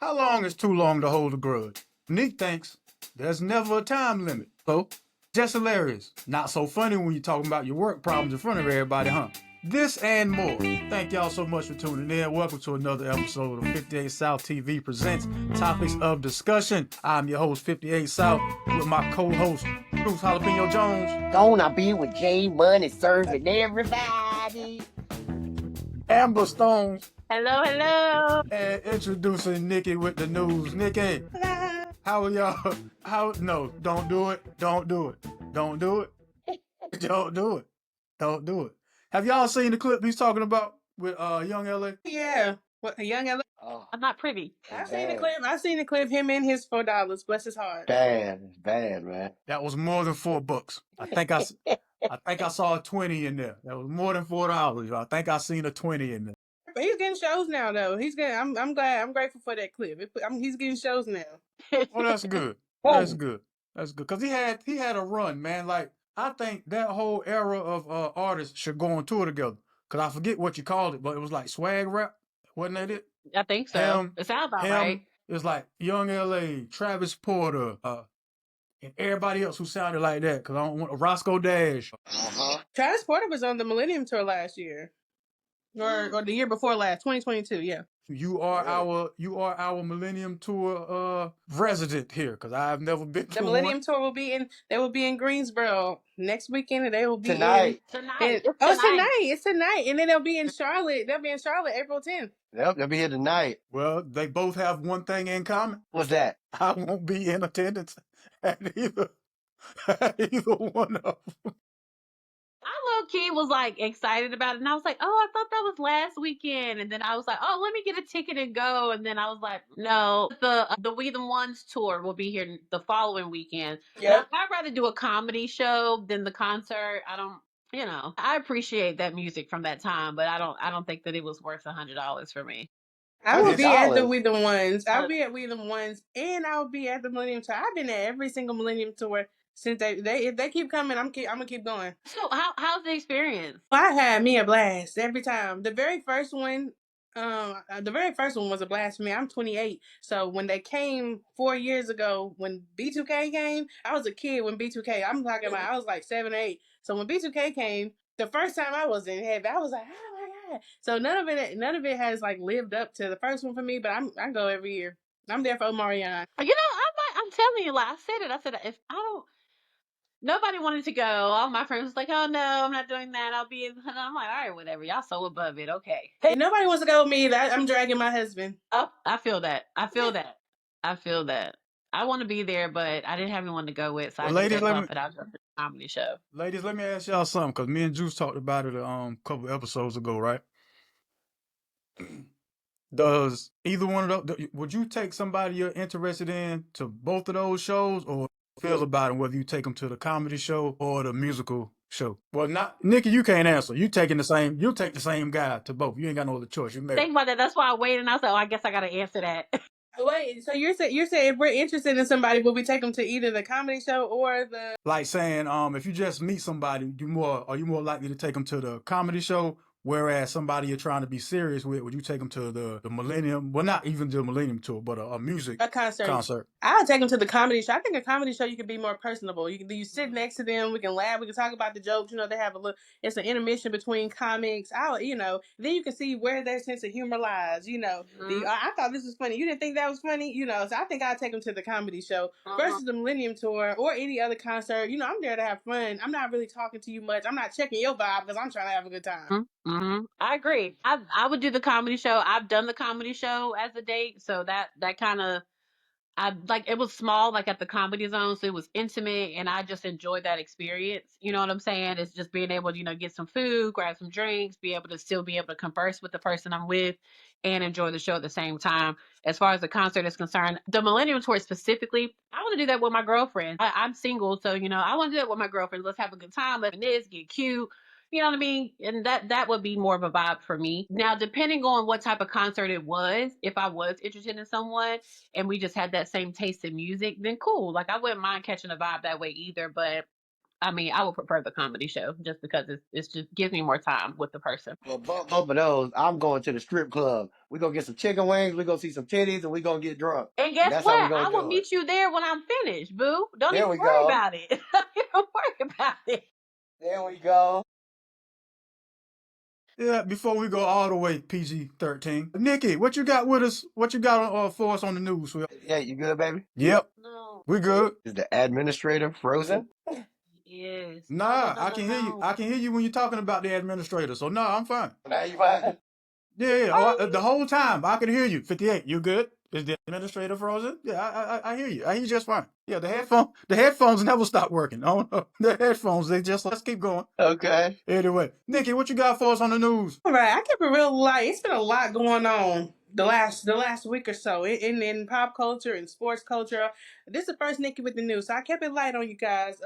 How long is too long to hold a grudge? Monique thinks there's never a time limit. So, just hilarious. Not so funny when you're talking about your work problems in front of everybody, huh? This and more. Thank y'all so much for tuning in. Welcome to another episode of 58 South TV presents Topics of Discussion. I'm your host, 58 South, with my co-host, Bruce Jalapeno Jones. Gonna be with J Money serving everybody. Amber Stones. Hello, hello. And introducing Nikki with the news. Nikki, how are y'all? No, don't do it. Don't do it. Don't do it. Don't do it. Don't do it. Have y'all seen the clip he's talking about with Young LA? Yeah. What, Young LA? Oh, I'm not privy. I've seen the clip. Him and his $4. Bless his heart. bad, man. That was more than $4. I think I saw a 20 in there. That was more than $4. I think I seen a 20 in there. But he's getting shows now, though. He's getting. I'm glad. I'm grateful for that clip. He's getting shows now. Well, that's good. That's good. That's good. Cause he had a run, man. Like I think that whole era of artists should go on tour together. Cause I forget what you called it, but it was like swag rap. Wasn't that it? I think so. It sounds about right. It was like Young LA, Travis Porter, and everybody else who sounded like that. Cause I don't want Roscoe Dash. Travis Porter was on the Millennium Tour last year, or the year before last, 2022. Yeah. You are our Millennium Tour resident here, because I've never been to The Millennium one. Tour will be in Greensboro next weekend, and they will be Tonight. It's tonight, and then they'll be in Charlotte. They'll be in Charlotte April 10th. Yep, they'll be here tonight. Well, they both have one thing in common. What's that? I won't be in attendance at either one of them. I low-key was like excited about it, and I was like, oh, I thought that was last weekend. And then I was like, oh, let me get a ticket and go. And then I was like, no, the We the Ones tour will be here the following weekend. Yeah. I'd rather do a comedy show than the concert. I appreciate that music from that time, but I don't think that it was worth $100 for me. I will be at the $100. We the Ones. I'll be at We the Ones, and I'll be at the Millennium Tour. I've been at every single Millennium Tour since if they keep coming, I'm gonna keep going. So how's the experience? I had me a blast every time. The very first one was a blast for me. I'm 28, so when they came 4 years ago, when B2K came, I was a kid when B2K. I'm talking about I was like 7, 8. So when B2K came, the first time I was in heaven, I was like, oh my god. So none of it has like lived up to the first one for me. But I go every year. I'm there for Omarion. I'm telling you, like I said, if I don't. Nobody wanted to go. All my friends was like, oh no, I'm not doing that. I'll be in. And I'm like, all right, whatever. Y'all so above it. Okay. Hey, nobody wants to go with me. I'm dragging my husband. Oh, I feel that. I feel that. I want to be there, but I didn't have anyone to go with. So I just said, it out for the comedy show. Ladies, let me ask y'all something, because me and Juice talked about it a couple episodes ago, right? Does either one of those, would you take somebody you're interested in to both of those shows, or feel about it whether you take them to the comedy show or the musical show? Well, not Nikki, you can't answer. You'll take the same guy to both. You ain't got no other choice. Think about that. That's why I waited, and I said, oh, I guess I gotta answer that. Wait, so you're saying if we're interested in somebody, will we take them to either the comedy show or the? Like saying, if you just meet somebody, are you more likely to take them to the comedy show? Whereas somebody you're trying to be serious with, would you take them to the Millennium? Well, not even the Millennium Tour, but a concert. I'll take them to the comedy show. I think a comedy show you can be more personable. You sit next to them. We can laugh. We can talk about the jokes. They have it's an intermission between comics. Then you can see where their sense of humor lies. Mm-hmm. I thought this was funny. You didn't think that was funny. So I think I'll take them to the comedy show versus the Millennium Tour or any other concert. I'm there to have fun. I'm not really talking to you much. I'm not checking your vibe because I'm trying to have a good time. Mm-hmm. I agree. I would do the comedy show. I've done the comedy show as a date, so that kind of it was small, like at the Comedy Zone, so it was intimate, and I just enjoyed that experience. You know what I'm saying? It's just being able to get some food, grab some drinks, be able to converse with the person I'm with, and enjoy the show at the same time. As far as the concert is concerned, the Millennium Tour specifically, I want to do that with my girlfriend. I'm single, so I want to do that with my girlfriend. Let's have a good time. Let's get cute. You know what I mean? And that would be more of a vibe for me. Now, depending on what type of concert it was, if I was interested in someone and we just had that same taste in music, then cool. Like, I wouldn't mind catching a vibe that way either. But I mean, I would prefer the comedy show just because it's just gives me more time with the person. Well, both of those, I'm going to the strip club. We're going to get some chicken wings, we're going to see some titties, and we're going to get drunk. And guess That's how we're what? going I to will do it. meet you there when I'm finished, boo. Don't There even we worry go. about it. Don't even worry about it. There we go. Yeah, before we go all the way PG-13, Nikki, what you got with us? What you got for us on the news? Yeah, you good, baby? Yep, No. we good. Is the administrator frozen? Yes. Nah, No, I no, can no, hear you. no. I can hear you when you're talking about the administrator. So no, I'm fine. Now you fine? Yeah. Oh, the whole time I can hear you. 58, you good? Is the administrator frozen? Yeah, I hear you. I hear you just fine. Yeah, the headphones never stop working. Oh no, the headphones let's keep going. Okay. Anyway, Nikki, what you got for us on the news? All right, I kept it real light. It's been a lot going on the last week or so in pop culture and sports culture. This is the first Nikki with the news, so I kept it light on you guys.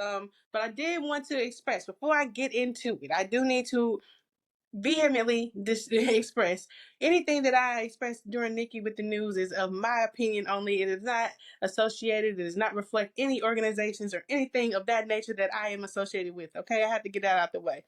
But I did want to express before I get into it, I do need to vehemently express anything that I expressed during Nikki with the news is of my opinion only. It is not associated. It does not reflect any organizations or anything of that nature that I am associated with. Okay, I have to get that out the way.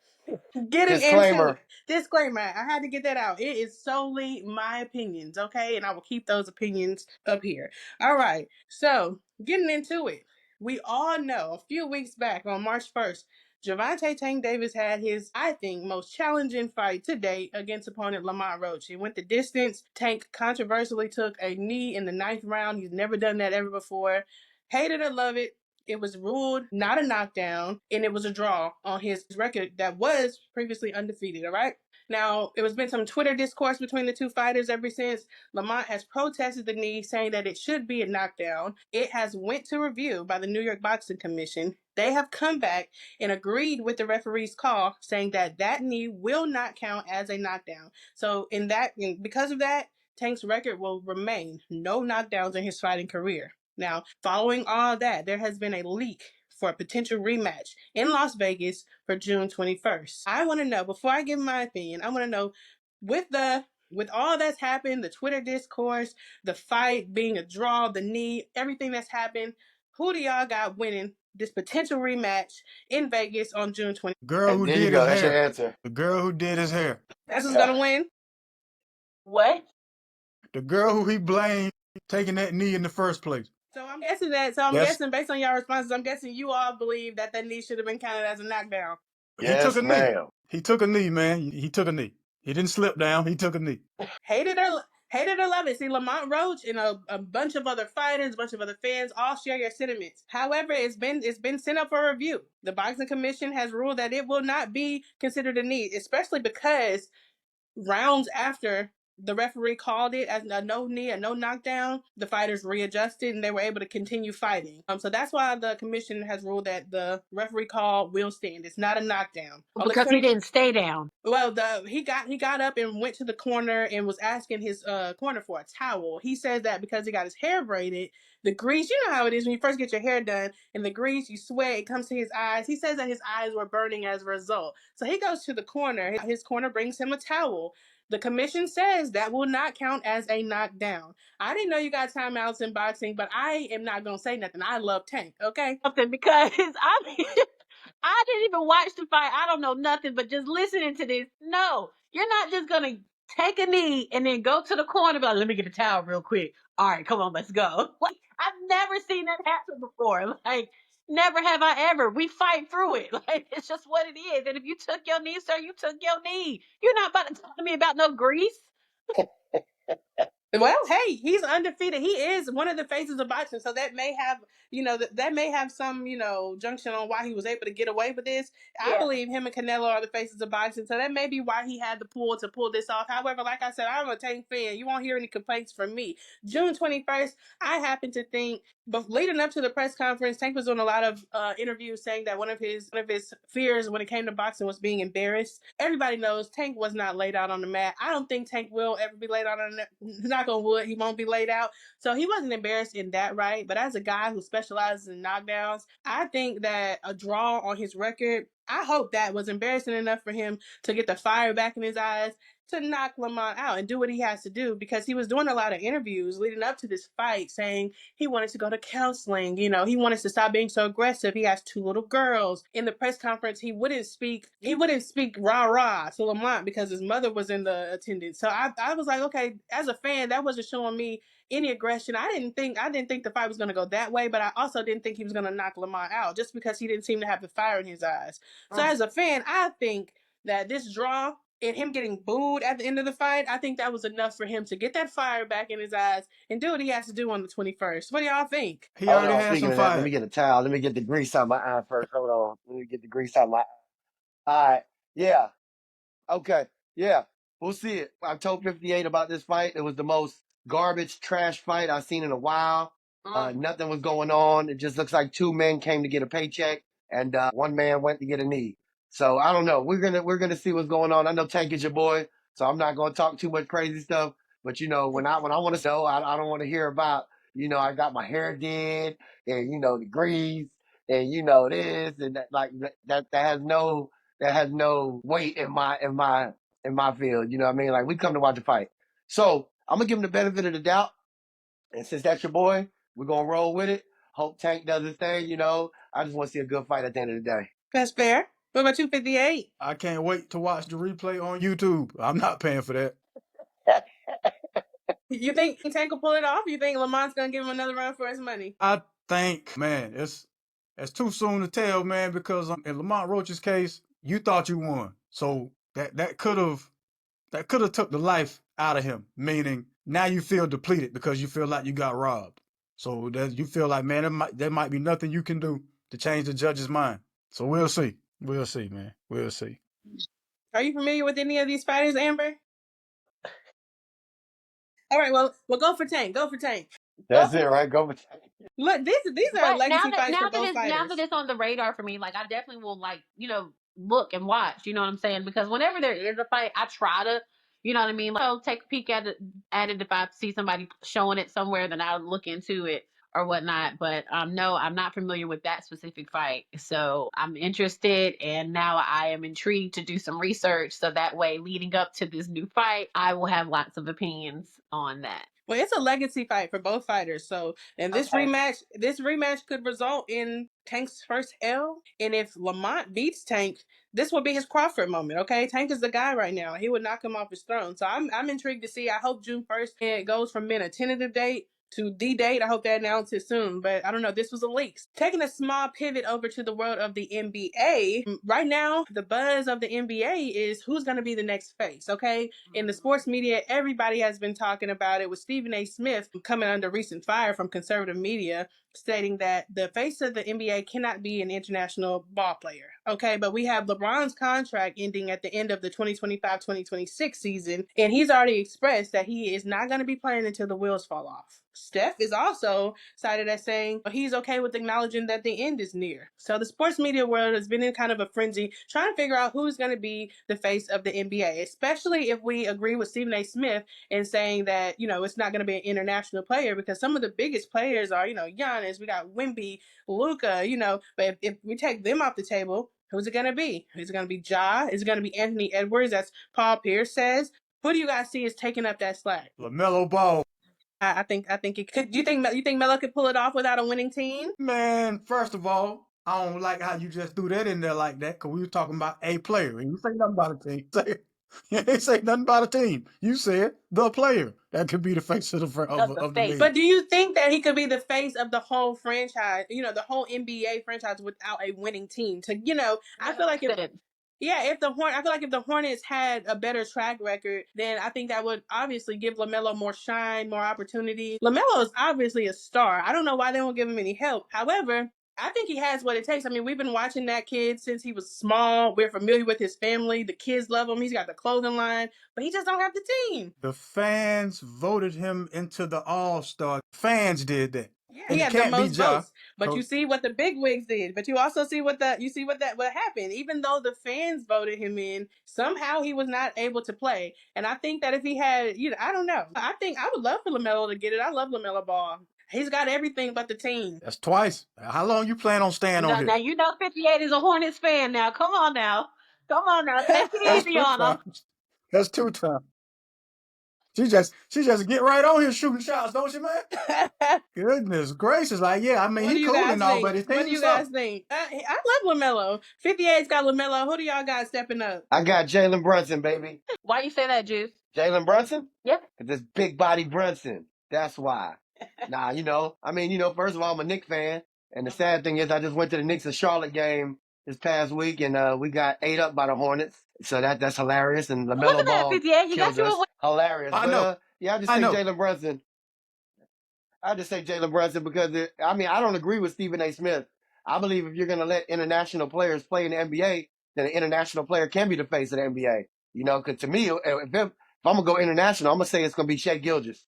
Getting into it. Disclaimer. I had to get that out. It is solely my opinions, okay? And I will keep those opinions up here. All right. So, getting into it. We all know a few weeks back on March 1st, Gervonta Tank Davis had his, I think, most challenging fight to date against opponent Lamont Roach. He went the distance. Tank controversially took a knee in the 9th round. He's never done that ever before. Hate it or love it, it was ruled not a knockdown, and it was a draw on his record that was previously undefeated, all right? Now, it has been some Twitter discourse between the two fighters ever since. Lamont has protested the knee, saying that it should be a knockdown. It has went to review by the New York Boxing Commission. They have come back and agreed with the referee's call, saying that that knee will not count as a knockdown. So, because of that, Tank's record will remain no knockdowns in his fighting career. Now, following all that, there has been a leak for a potential rematch in Las Vegas for June 21st. I want to know, before I give my opinion, I want to know with all that's happened, the Twitter discourse, the fight being a draw, the knee, everything that's happened, who do y'all got winning this potential rematch in Vegas on June 20th? Girl who There you did go. his That's your hair. answer. The girl who did his hair. That's who's gonna win. What? The girl who he blamed taking that knee in the first place. So I'm guessing that. So I'm Yes. guessing based on y'all responses, I'm guessing you all believe that knee should have been counted as a knockdown. He Yes, took a knee. ma'am. He took a knee, man. He took a knee. He didn't slip down. He took a knee. Hate it or love it. See, Lamont Roach and a bunch of other fighters, a bunch of other fans all share your sentiments. However, it's been sent up for review. The Boxing Commission has ruled that it will not be considered a knee, especially because rounds after the referee called it as a no knee, a no knockdown, the fighters readjusted and they were able to continue fighting. So that's why the commission has ruled that the referee call will stand. It's not a knockdown. Because he didn't stay down. Well, he got up and went to the corner and was asking his corner for a towel. He says that because he got his hair braided, the grease, you know how it is when you first get your hair done, and the grease, you sweat, it comes to his eyes. He says that his eyes were burning as a result. So he goes to the corner. His corner brings him a towel. The commission says that will not count as a knockdown. I didn't know you got timeouts in boxing, but I am not going to say nothing. I love Tank, okay? Something because I mean, I didn't even watch the fight. I don't know nothing, but just listening to this, no, you're not just gonna take a knee and then go to the corner. But let me get a towel real quick. All right, come on, let's go. Like I've never seen that happen before. Like never have I ever. We fight through it. Like it's just what it is. And if you took your knee, sir, you took your knee. You're not about to talk to me about no grease. Well, hey, he's undefeated. He is one of the faces of boxing, so that may have, that may have some, junction on why he was able to get away with this. Yeah. I believe him and Canelo are the faces of boxing, so that may be why he had the pull to pull this off. However, like I said, I'm a Tank fan. You won't hear any complaints from me. June 21st, I happen to think, but leading up to the press conference, Tank was doing a lot of interviews saying that one of his fears when it came to boxing was being embarrassed. Everybody knows Tank was not laid out on the mat. I don't think Tank will ever be laid out on the knock on wood, he won't be laid out. So he wasn't embarrassed in that, right? But as a guy who specializes in knockdowns, I think that a draw on his record, I hope that was embarrassing enough for him to get the fire back in his eyes to knock Lamont out and do what he has to do, because he was doing a lot of interviews leading up to this fight saying he wanted to go to counseling. He wanted to stop being so aggressive. He has 2 little girls. In the press conference, he wouldn't speak rah-rah to Lamont because his mother was in the attendance. So I was like, okay, as a fan, that wasn't showing me any aggression. I didn't think the fight was going to go that way, but I also didn't think he was going to knock Lamont out just because he didn't seem to have the fire in his eyes. So as a fan, I think that this draw and him getting booed at the end of the fight, I think that was enough for him to get that fire back in his eyes and do what he has to do on the 21st. What do y'all think? He Hold already on. had Speaking some of that, let fire. me get a towel. Let me get the grease out my eye first. Hold on. Let me get the grease out my eye. All right. Yeah. Okay. Yeah. We'll see it. I told 58 about this fight. It was the most garbage, trash fight I've seen in a while. Nothing was going on. It just looks like 2 men came to get a paycheck, and 1 man went to get a knee. So I don't know. We're gonna see what's going on. I know Tank is your boy, so I'm not gonna talk too much crazy stuff. But when I want to know, I don't want to hear about I got my hair did, and the grease, and this and that. Like that has no weight in my field. You know what I mean? Like, we come to watch a fight. So I'm gonna give him the benefit of the doubt. And since that's your boy, we're gonna roll with it. Hope Tank does his thing. I just want to see a good fight at the end of the day. That's fair. What about you, 58? I can't wait to watch the replay on YouTube. I'm not paying for that. You think Tank will pull it off? You think Lamont's gonna give him another run for his money? I think, man, it's too soon to tell, man, because in Lamont Roach's case, you thought you won. So that could have took the life out of him, meaning now you feel depleted because you feel like you got robbed. So that you feel like, man, there might be nothing you can do to change the judge's mind. So we'll see. We'll see, man. We'll see. Are you familiar with any of these fighters, Amber? All right, well, go for Tank. Go for Tank. That's it, right? Go with Tank. Look, these are But legacy fights for both fighters. now that it's on the radar for me, like, I definitely will, like, look and watch. You know what I'm saying? Because whenever there is a fight, I try to, you know what I mean, like, take a peek at it. If I see somebody showing it somewhere, then I'll look into it or whatnot. But no, I'm not familiar with that specific fight, so I'm interested, and now I am intrigued to do some research, so that way, leading up to this new fight, I will have lots of opinions on that. Well, it's a legacy fight for both fighters. So, and this rematch could result in Tank's first L. And if Lamont beats Tank, this will be his Crawford moment. Okay, Tank is the guy right now. He would knock him off his throne. So I'm intrigued to see. I hope June 1st it goes from being a tentative date to the date. I hope they announce it soon, but I don't know. This was a leak. Taking a small pivot over to the world of the NBA. Right now, the buzz of the NBA is who's going to be the next face, okay? In the sports media, everybody has been talking about it, with Stephen A. Smith coming under recent fire from conservative media, stating that the face of the NBA cannot be an international ball player. Okay, but we have LeBron's contract ending at the end of the 2025-2026 season, and he's already expressed that he is not going to be playing until the wheels fall off. Steph is also cited as saying he's okay with acknowledging that the end is near. So the sports media world has been in kind of a frenzy trying to figure out who's going to be the face of the NBA, especially if we agree with Stephen A. Smith in saying that, it's not going to be an international player, because some of the biggest players are, Giannis, we got Wemby, Luka, but if we take them off the table, who's it going to be? Is it going to be Ja? Is it going to be Anthony Edwards, as Paul Pierce says? Who do you guys see is taking up that slack? LaMelo Ball. I think it could. You think Melo could pull it off without a winning team? Man, first of all, I don't like how you just threw that in there like that, because we were talking about a player, and you say nothing about a team. You ain't say nothing about a team. You said the player that could be the face of the league. But do you think that he could be the face of the whole franchise, the whole NBA franchise, without a winning team? I feel like if the Hornets had a better track record, then I think that would obviously give LaMelo more shine, more opportunity. LaMelo is obviously a star. I don't know why they won't give him any help. However, I think he has what it takes. I mean, we've been watching that kid since he was small. We're familiar with his family. The kids love him. He's got the clothing line, but he just don't have the team. The fans voted him into the All-Star. Fans did that. Yeah, he had the most votes. But you see what the big wigs did. But you also see what happened. Even though the fans voted him in, somehow he was not able to play. And I think that if he had, I don't know. I think I would love for LaMelo to get it. I love LaMelo Ball. He's got everything but the team. That's twice. How long you plan on staying on here? Now 58 is a Hornets fan now. Come on now. Take it easy on him. That's 2 times. She just get right on here shooting shots, don't she, man? Goodness gracious. Like, yeah, I mean, What do he you cool guys and all, think? but his What do team you guys suck. think? I love LaMelo. 58's got LaMelo. Who do y'all got stepping up? I got Jalen Brunson, baby. Why you say that, Juice? Jalen Brunson? Yeah. Cause it's big body Brunson. That's why. Nah, first of all, I'm a Knicks fan. And the sad thing is I just went to the Knicks and Charlotte game this past week and we got ate up by the Hornets. So that's hilarious. And Look LaMelo at that, Ball 58. He killed got you us. a win. Hilarious. I But know. yeah, I just I say know. Jalen Brunson. I just say Jalen Brunson because I don't agree with Stephen A. Smith. I believe if you're going to let international players play in the NBA, then an international player can be the face of the NBA. Because to me, if I'm going to go international, I'm going to say it's going to be Shea Gilgeous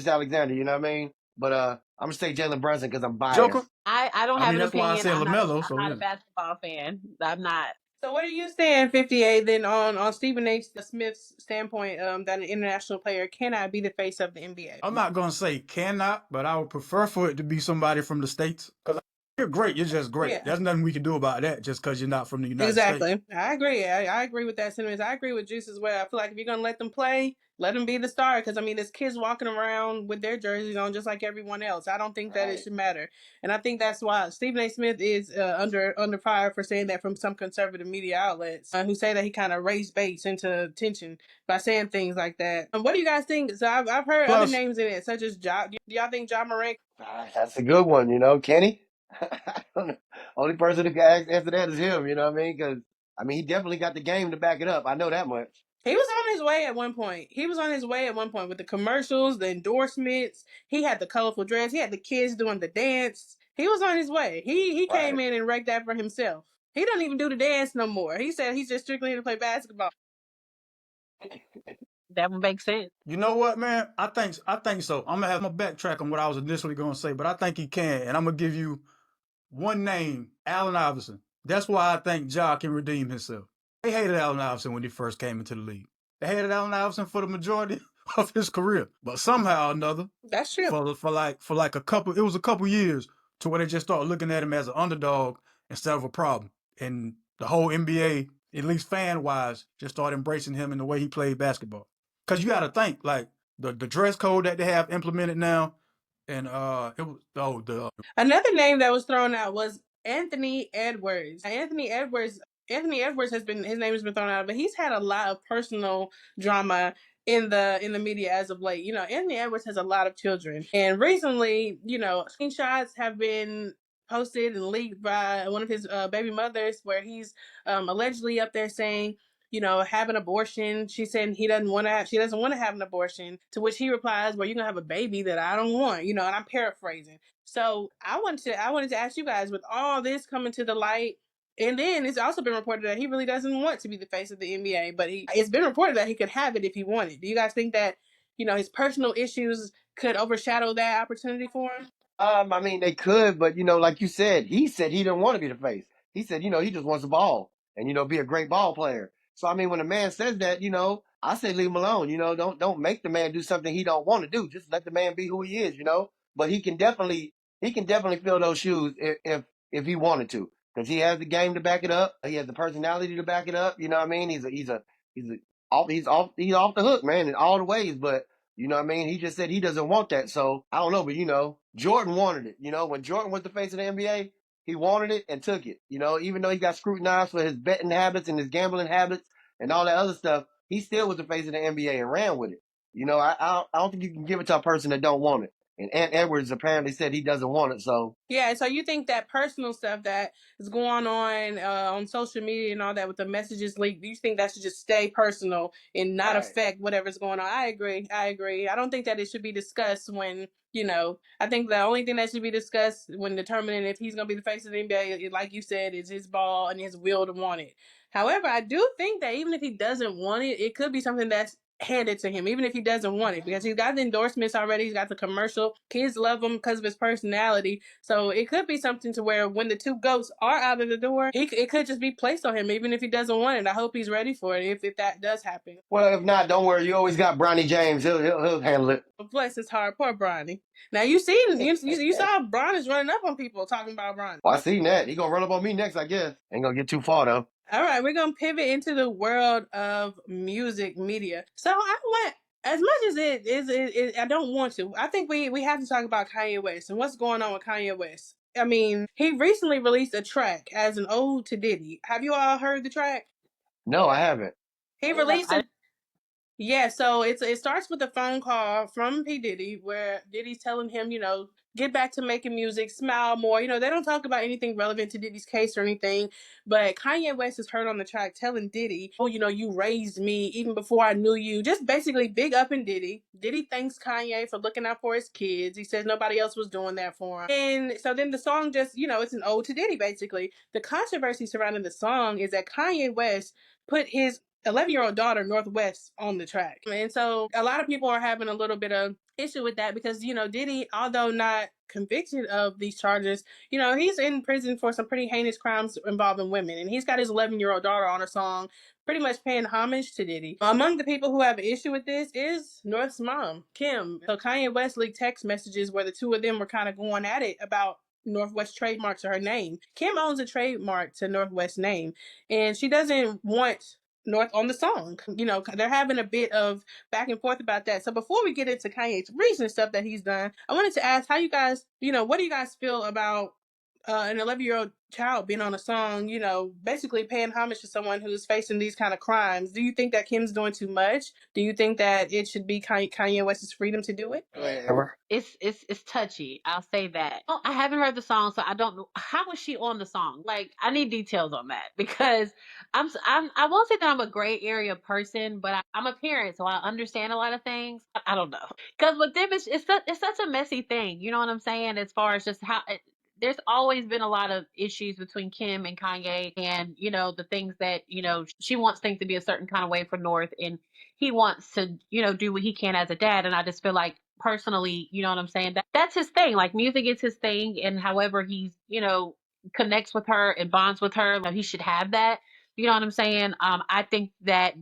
Alexander. You know what I mean? But I'm going to say Jalen Brunson because I'm biased. Joker? I don't I have mean, an that's why I opinion. said I'm LaMelo. not So, a basketball fan. I'm not. So what are you saying, 58, then on Stephen A. Smith's standpoint, that an international player cannot be the face of the NBA? I'm not going to say cannot, but I would prefer for it to be somebody from the States. Because you're great. You're just great. Yeah. There's nothing we can do about that just because you're not from the United States. Exactly. I agree. I agree with that sentiment. I agree with Juice as well. I feel like if you're going to let them play, let them be the star. Because, I mean, there's kids walking around with their jerseys on just like everyone else. I don't think that it should matter. And I think that's why Stephen A. Smith is under fire for saying that from some conservative media outlets who say that he kind of raised baits into attention by saying things like that. What do you guys think? So I've heard other names in it, such as Ja. Do y'all think Ja Morant? That's a good one, Kenny. I don't know. Only person who can answer that is him, you know what I mean? Because, he definitely got the game to back it up. I know that much. He was on his way at one point. With the commercials, the endorsements. He had the colorful dress. He had the kids doing the dance. He was on his way. He came in and wrecked that for himself. He doesn't even do the dance no more. He said he's just strictly here to play basketball. That would make sense. You know what, man? I think so. I'm gonna backtrack on what I was initially gonna say, but I think he can, and I'm gonna give you one name, Allen Iverson. That's why I think Ja can redeem himself. They hated Allen Iverson when he first came into the league. They hated Allen Iverson for the majority of his career, but somehow or another, that's true. For like a couple years to where they just started looking at him as an underdog instead of a problem, and the whole NBA, at least fan wise, just started embracing him in the way he played basketball. Because you got to think, like, the dress code that they have implemented now, and another name that was thrown out was Anthony Edwards. Anthony Edwards his name has been thrown out, but he's had a lot of personal drama in the media as of late. Anthony Edwards has a lot of children, and recently, screenshots have been posted and leaked by one of his baby mothers where he's allegedly up there saying, have an abortion. She said she doesn't want to have an abortion, to which he replies, well, you're gonna have a baby that I don't want, and I'm paraphrasing. So I wanted to ask you guys, with all this coming to the light, and then it's also been reported that he really doesn't want to be the face of the NBA, but it's been reported that he could have it if he wanted. Do you guys think that, his personal issues could overshadow that opportunity for him? They could, but like you said, he said he didn't want to be the face. He said, he just wants the ball and be a great ball player. So when a man says that, I say leave him alone. Don't make the man do something he don't want to do. Just let the man be who he is. But he can definitely fill those shoes if he wanted to, because he has the game to back it up. He has the personality to back it up. You know what I mean? He's off the hook, man, in all the ways. But you know what I mean? He just said he doesn't want that. So I don't know, but Jordan wanted it. When Jordan was the face of the NBA, he wanted it and took it. Even though he got scrutinized for his betting habits and his gambling habits and all that other stuff, he still was the face of the NBA and ran with it. I don't think you can give it to a person that don't want it. And Ant Edwards apparently said he doesn't want it. So yeah, so you think that personal stuff that is going on social media and all that with the messages leaked, do you think that should just stay personal and not affect whatever's going on? I agree. I don't think that it should be discussed when, I think the only thing that should be discussed when determining if he's going to be the face of the NBA, like you said, is his ball and his will to want it. However, I do think that even if he doesn't want it, it could be something that's handed to him, even if he doesn't want it, because he's got the endorsements already. He's got the commercial. Kids love him because of his personality. So it could be something to where when the two goats are out of the door, it could just be placed on him, even if he doesn't want it. I hope he's ready for it if that does happen. Well, if not, don't worry. You always got Bronny James. He'll handle it. Bless his heart, poor Bronny. Now you saw Bron is running up on people talking about Bronny. Well, I seen that. He gonna run up on me next, I guess. Ain't gonna get too far though. All right, we're gonna pivot into the world of music media. So I want, as much as I don't want to. I think we have to talk about Kanye West and what's going on with Kanye West. I mean, he recently released a track as an ode to Diddy. Have you all heard the track? No, I haven't. He released a Yeah, so it starts with a phone call from P. Diddy where Diddy's telling him, get back to making music, smile more. They don't talk about anything relevant to Diddy's case or anything, but Kanye West is heard on the track telling Diddy, oh, you raised me even before I knew you. Just basically big up in Diddy. Diddy thanks Kanye for looking out for his kids. He says nobody else was doing that for him. And so then the song just, it's an ode to Diddy basically. The controversy surrounding the song is that Kanye West put his 11-year-old daughter Northwest on the track. And so a lot of people are having a little bit of issue with that because, Diddy, although not convicted of these charges, he's in prison for some pretty heinous crimes involving women. And he's got his 11-year-old daughter on a song pretty much paying homage to Diddy. Among the people who have an issue with this is North's mom, Kim. So Kanye West leaked text messages where the two of them were kind of going at it about Northwest trademark to her name. Kim owns a trademark to Northwest's name, and she doesn't want North on the song. They're having a bit of back and forth about that. So before we get into Kanye's recent stuff that he's done, I wanted to ask how you guys, what do you guys feel about an 11-year-old child being on a song, basically paying homage to someone who's facing these kind of crimes? Do you think that Kim's doing too much? Do you think that it should be Kanye West's freedom to do it? It's touchy. I'll say that. Oh, I haven't heard the song, so I don't know how was she on the song. Like, I need details on that because I won't say that I'm a gray area person, but I'm a parent, so I understand a lot of things. I don't know because with them, it's such a messy thing. You know what I'm saying? As far as just how. There's always been a lot of issues between Kim and Kanye, and the things that she wants things to be a certain kind of way for North, and he wants to do what he can as a dad, and I just feel like personally, you know what I'm saying, that's his thing. Like, music is his thing, and however he's connects with her and bonds with her, he should have that. You know what I'm saying? I think that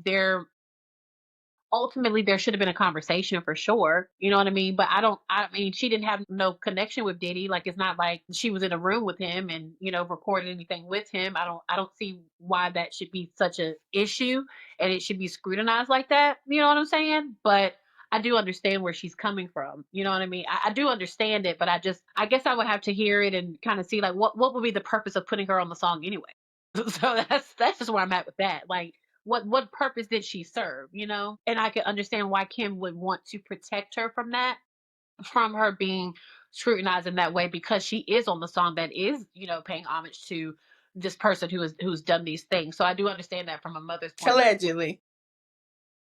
ultimately there should have been a conversation for sure. You know what I mean? But I mean, she didn't have no connection with Diddy. Like, it's not like she was in a room with him and, recorded anything with him. I don't see why that should be such a issue and it should be scrutinized like that. You know what I'm saying? But I do understand where she's coming from. You know what I mean? I do understand it, but I guess I would have to hear it and kind of see like what would be the purpose of putting her on the song anyway. So that's just where I'm at with that. Like, what purpose did she serve, and I could understand why Kim would want to protect her from that, from her being scrutinized in that way, because she is on the song that is paying homage to this person who's done these things. So I do understand that from a mother's point.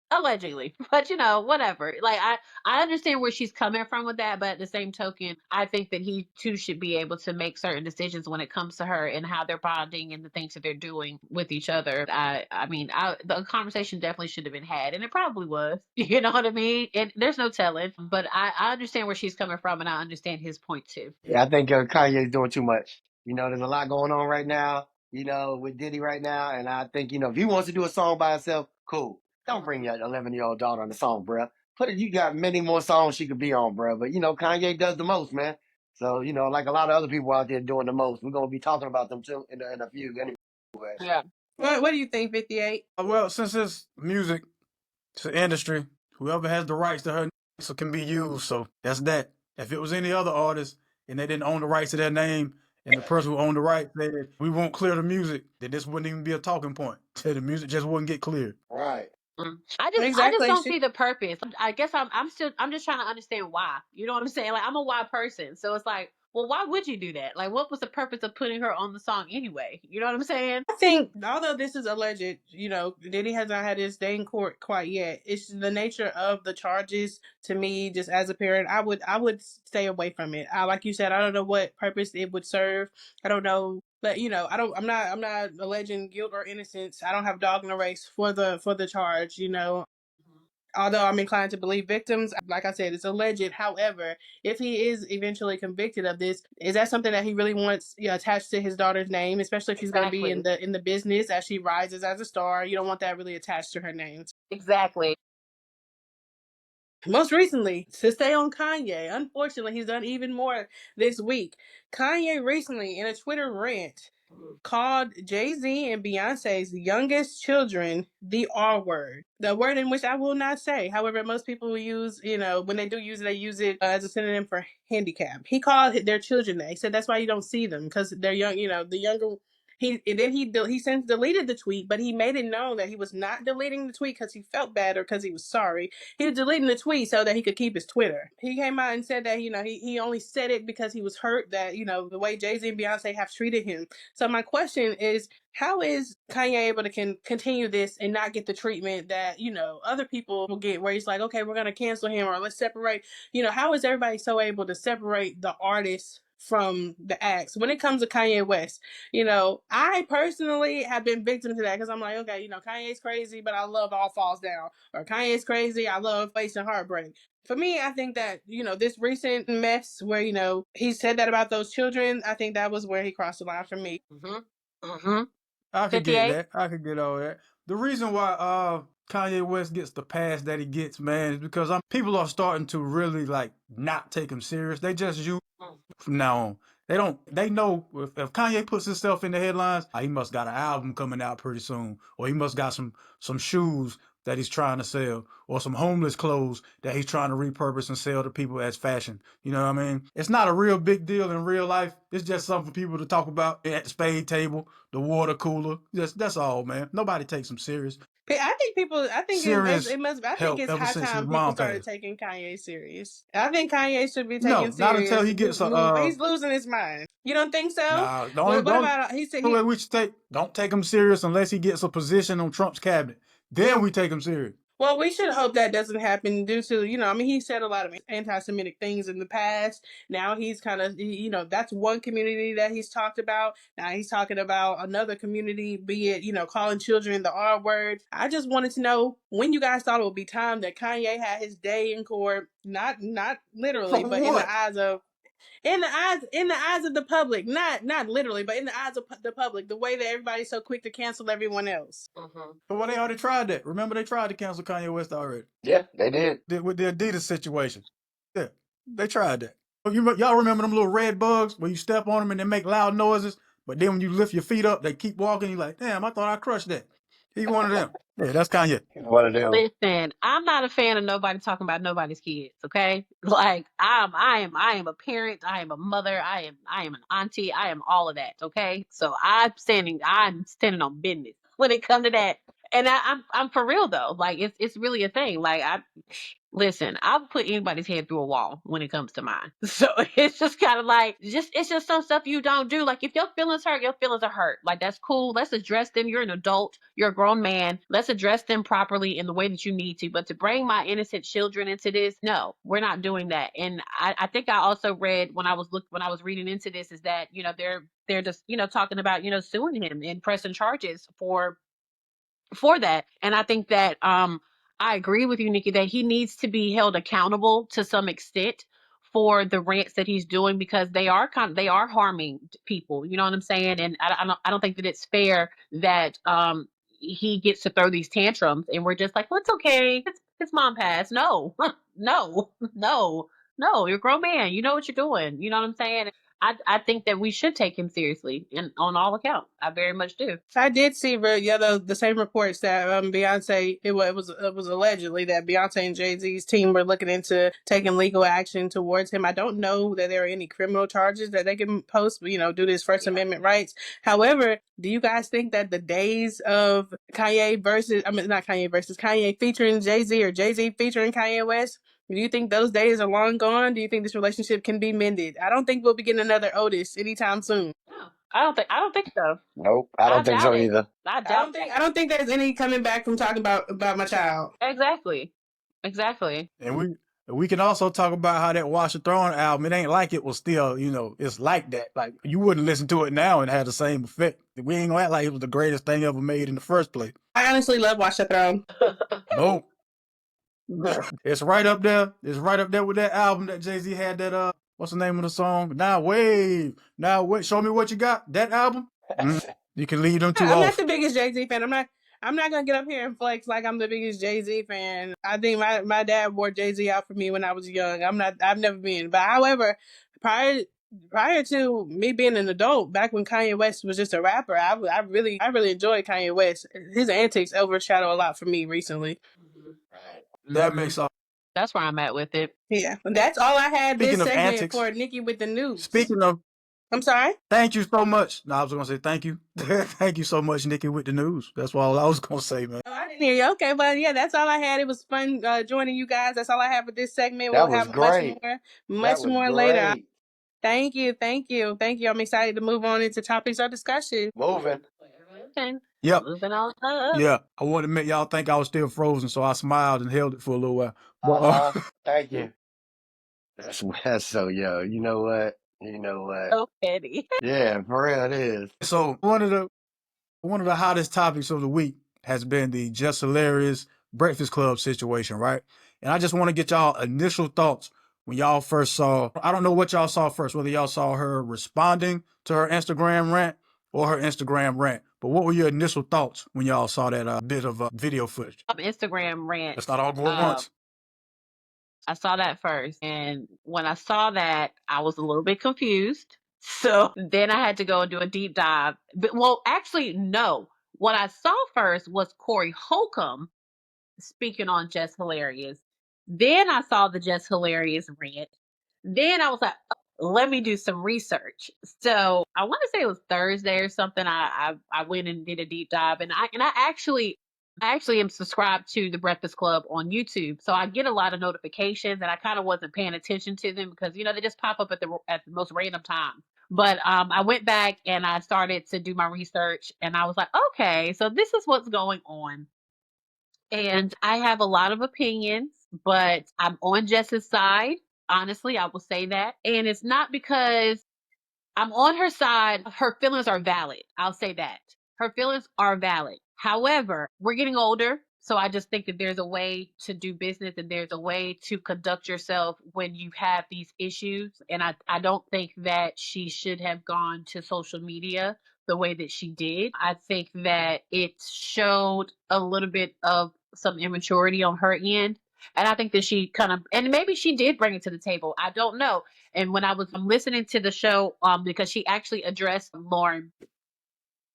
Allegedly, but whatever. Like, I understand where she's coming from with that, but at the same token, I think that he too should be able to make certain decisions when it comes to her and how they're bonding and the things that they're doing with each other. I mean, the conversation definitely should have been had, and it probably was. You know what I mean? And there's no telling, but I understand where she's coming from, and I understand his point too. Yeah, I think Kanye's doing too much. There's a lot going on right now, with Diddy right now. And I think, if he wants to do a song by himself, cool. Don't bring your 11-year-old daughter on the song, bruh. You got many more songs she could be on, bruh. But, Kanye does the most, man. So, like a lot of other people out there doing the most. We're going to be talking about them too in a few anyway. Yeah. What do you think, 58? Well, since it's music, it's an industry, whoever has the rights to her so can be used. So that's that. If it was any other artist and they didn't own the rights to their name, and the person who owned the rights said we won't clear the music, then this wouldn't even be a talking point. The music just wouldn't get cleared. Right. I just don't see the purpose. I guess I'm just trying to understand why. You know what I'm saying? Like, I'm a why person, so it's like, well, why would you do that? Like, what was the purpose of putting her on the song anyway? You know what I'm saying? I think, although this is alleged, Diddy has not had his day in court quite yet. It's the nature of the charges. To me, just as a parent, I would stay away from it. Like you said, I don't know what purpose it would serve. I don't know. But I'm not alleging guilt or innocence. I don't have dog in the race for the charge. Although I'm inclined to believe victims, like I said, it's alleged. However, if he is eventually convicted of this, is that something that he really wants attached to his daughter's name, especially if she's going to be in the business as she rises as a star? You don't want that really attached to her name. Exactly. Most recently, to stay on Kanye, unfortunately, he's done even more this week. Kanye recently, in a Twitter rant, called Jay-Z and Beyonce's youngest children the R word. The word in which I will not say. However, most people will use, when they do use it, they use it as a synonym for handicap. He called their children that. He said that's why you don't see them, because they're young, the younger. He since deleted the tweet, but he made it known that he was not deleting the tweet because he felt bad or because he was sorry. He was deleting the tweet so that he could keep his Twitter. He came out and said that he only said it because he was hurt that the way Jay-Z and Beyonce have treated him. So my question is, how is Kanye able to continue this and not get the treatment that other people will get, where he's like, okay, we're gonna cancel him or let's separate? How is everybody so able to separate the artist from the acts when it comes to Kanye West? I personally have been victim to that because I'm like, okay, Kanye's crazy, but I love All Falls Down, or Kanye's crazy, I love Facing Heartbreak. For me, I think that, this recent mess where, he said that about those children, I think that was where he crossed the line for me. I could get 58. that. I could get all that. The reason why Kanye West gets the pass that he gets, man, is because people are starting to really not take him serious. They just use from now on. They know if Kanye puts himself in the headlines, he must got an album coming out pretty soon, or he must got some shoes that he's trying to sell, or some homeless clothes that he's trying to repurpose and sell to people as fashion. You know what I mean? It's not a real big deal in real life. It's just something for people to talk about at the spade table, the water cooler. That's all, man. Nobody takes him serious. I think Serious it must. I think help it's ever high since his time people mom started passed. taking Kanye serious. I think Kanye should be taken No, serious. not until he gets He's losing his mind. You don't think so? Nah, What about he said way we should don't take him serious unless he gets a position on Trump's cabinet. Then we take him serious. Well, we should hope that doesn't happen due to, he said a lot of anti-Semitic things in the past. Now he's kind of, that's one community that he's talked about. Now he's talking about another community, be it, calling children the R word. I just wanted to know when you guys thought it would be time that Kanye had his day in court, not literally, but in the eyes of the public, not literally, but in the eyes of the public, the way that everybody's so quick to cancel everyone else. But they already tried that. Remember, they tried to cancel Kanye West already. Yeah, they did. With the Adidas situation. Yeah, they tried that. Y'all remember them little red bugs where you step on them and they make loud noises, but then when you lift your feet up, they keep walking. You're like, damn, I thought I crushed that. He's one of them. Yeah, that's Kanye. One of them. Listen, I'm not a fan of nobody talking about nobody's kids, okay? Like I am a parent, I am a mother, I am an auntie, I am all of that, okay? So I'm standing on business when it comes to that. And I'm for real though. Like it's really a thing. Like listen, I'll put anybody's head through a wall when it comes to mine. So it's just kind of like, it's just some stuff you don't do. Like if your feelings hurt, your feelings are hurt. Like that's cool. Let's address them. You're an adult. You're a grown man. Let's address them properly in the way that you need to. But to bring my innocent children into this, no, we're not doing that. And I think I also read when I was reading into this is that they're just talking about suing him and pressing charges for that. And I think that I agree with you, Nikki, that he needs to be held accountable to some extent for the rants that he's doing, because they are harming people. You know what I'm saying? And I don't think that it's fair that he gets to throw these tantrums and we're just like, well, it's okay. His mom passed. No, no, no, no. You're a grown man. You know what you're doing. You know what I'm saying? I think that we should take him seriously, and on all accounts, I very much do. I did see, the same reports that Beyonce. It was allegedly that Beyonce and Jay-Z's team were looking into taking legal action towards him. I don't know that there are any criminal charges that they can post, due to his First Amendment rights. However, do you guys think that the days of Kanye featuring Jay-Z or Jay-Z featuring Kanye West, do you think those days are long gone? Do you think this relationship can be mended? I don't think we'll be getting another Otis anytime soon. No, I don't think so. Nope, I don't think so either. I don't think there's any coming back from talking about my child. Exactly. And we can also talk about how that Watch the Throne album, it ain't like it was still, it's like that. Like you wouldn't listen to it now and have the same effect. We ain't gonna act like it was the greatest thing ever made in the first place. I honestly love Watch the Throne. Nope. It's right up there. It's right up there with that album that Jay-Z had that what's the name of the song? Now wait, show me what you got. That album? You can leave them two off. I'm not the biggest Jay-Z fan. I'm not gonna get up here and flex like I'm the biggest Jay-Z fan. I think my dad wore Jay-Z out for me when I was young. I've never been. But however, prior prior to me being an adult, back when Kanye West was just a rapper, I really enjoyed Kanye West. His antics overshadow a lot for me recently. That makes all. That's where I'm at with it. Yeah, that's all I had Speaking this of segment antics, for Nikki with the news. Speaking of, I'm sorry. thank you so much. No, I was gonna say thank you, thank you so much, Nikki, with the news. That's all I was gonna say, man. Oh, I didn't hear you. Okay, but yeah, that's all I had. It was fun joining you guys. That's all I have for this segment. That We'll was have great. much That was more later. great. Thank you. I'm excited to move on into topics of discussion. Moving. Yep. Moving on up. Yeah, I wanted to make y'all think I was still frozen, so I smiled and held it for a little while. But, Thank you. That's so yo. You know what? You know what? So petty. Yeah, for real it is. So one of the hottest topics of the week has been the Just Hilarious Breakfast Club situation, right? And I just want to get y'all initial thoughts when y'all first saw. I don't know what y'all saw first, whether y'all saw her responding to her Instagram rant or her Instagram rant. But what were your initial thoughts when y'all saw that bit of video footage? Instagram rant. Let's not all go at once. I saw that first. And when I saw that, I was a little bit confused. So then I had to go and do a deep dive. But, well, actually, no. What I saw first was Corey Holcomb speaking on Jess Hilarious. Then I saw the Jess Hilarious rant. Then I was like, oh, let me do some research. So I want to say it was Thursday or something. I went and did a deep dive, and I actually am subscribed to the Breakfast Club on YouTube, so I get a lot of notifications, and I kind of wasn't paying attention to them because they just pop up at the most random time. But I went back and I started to do my research, and I was like, okay, so this is what's going on. And I have a lot of opinions, but I'm on Jess's side. Honestly, I will say that. And it's not because I'm on her side. Her feelings are valid. I'll say that. Her feelings are valid. However, we're getting older. So I just think that there's a way to do business and there's a way to conduct yourself when you have these issues. And I don't think that she should have gone to social media the way that she did. I think that it showed a little bit of some immaturity on her end. And I think that she kind of, and maybe she did bring it to the table. I don't know. And when I was listening to the show, because she actually addressed Lauren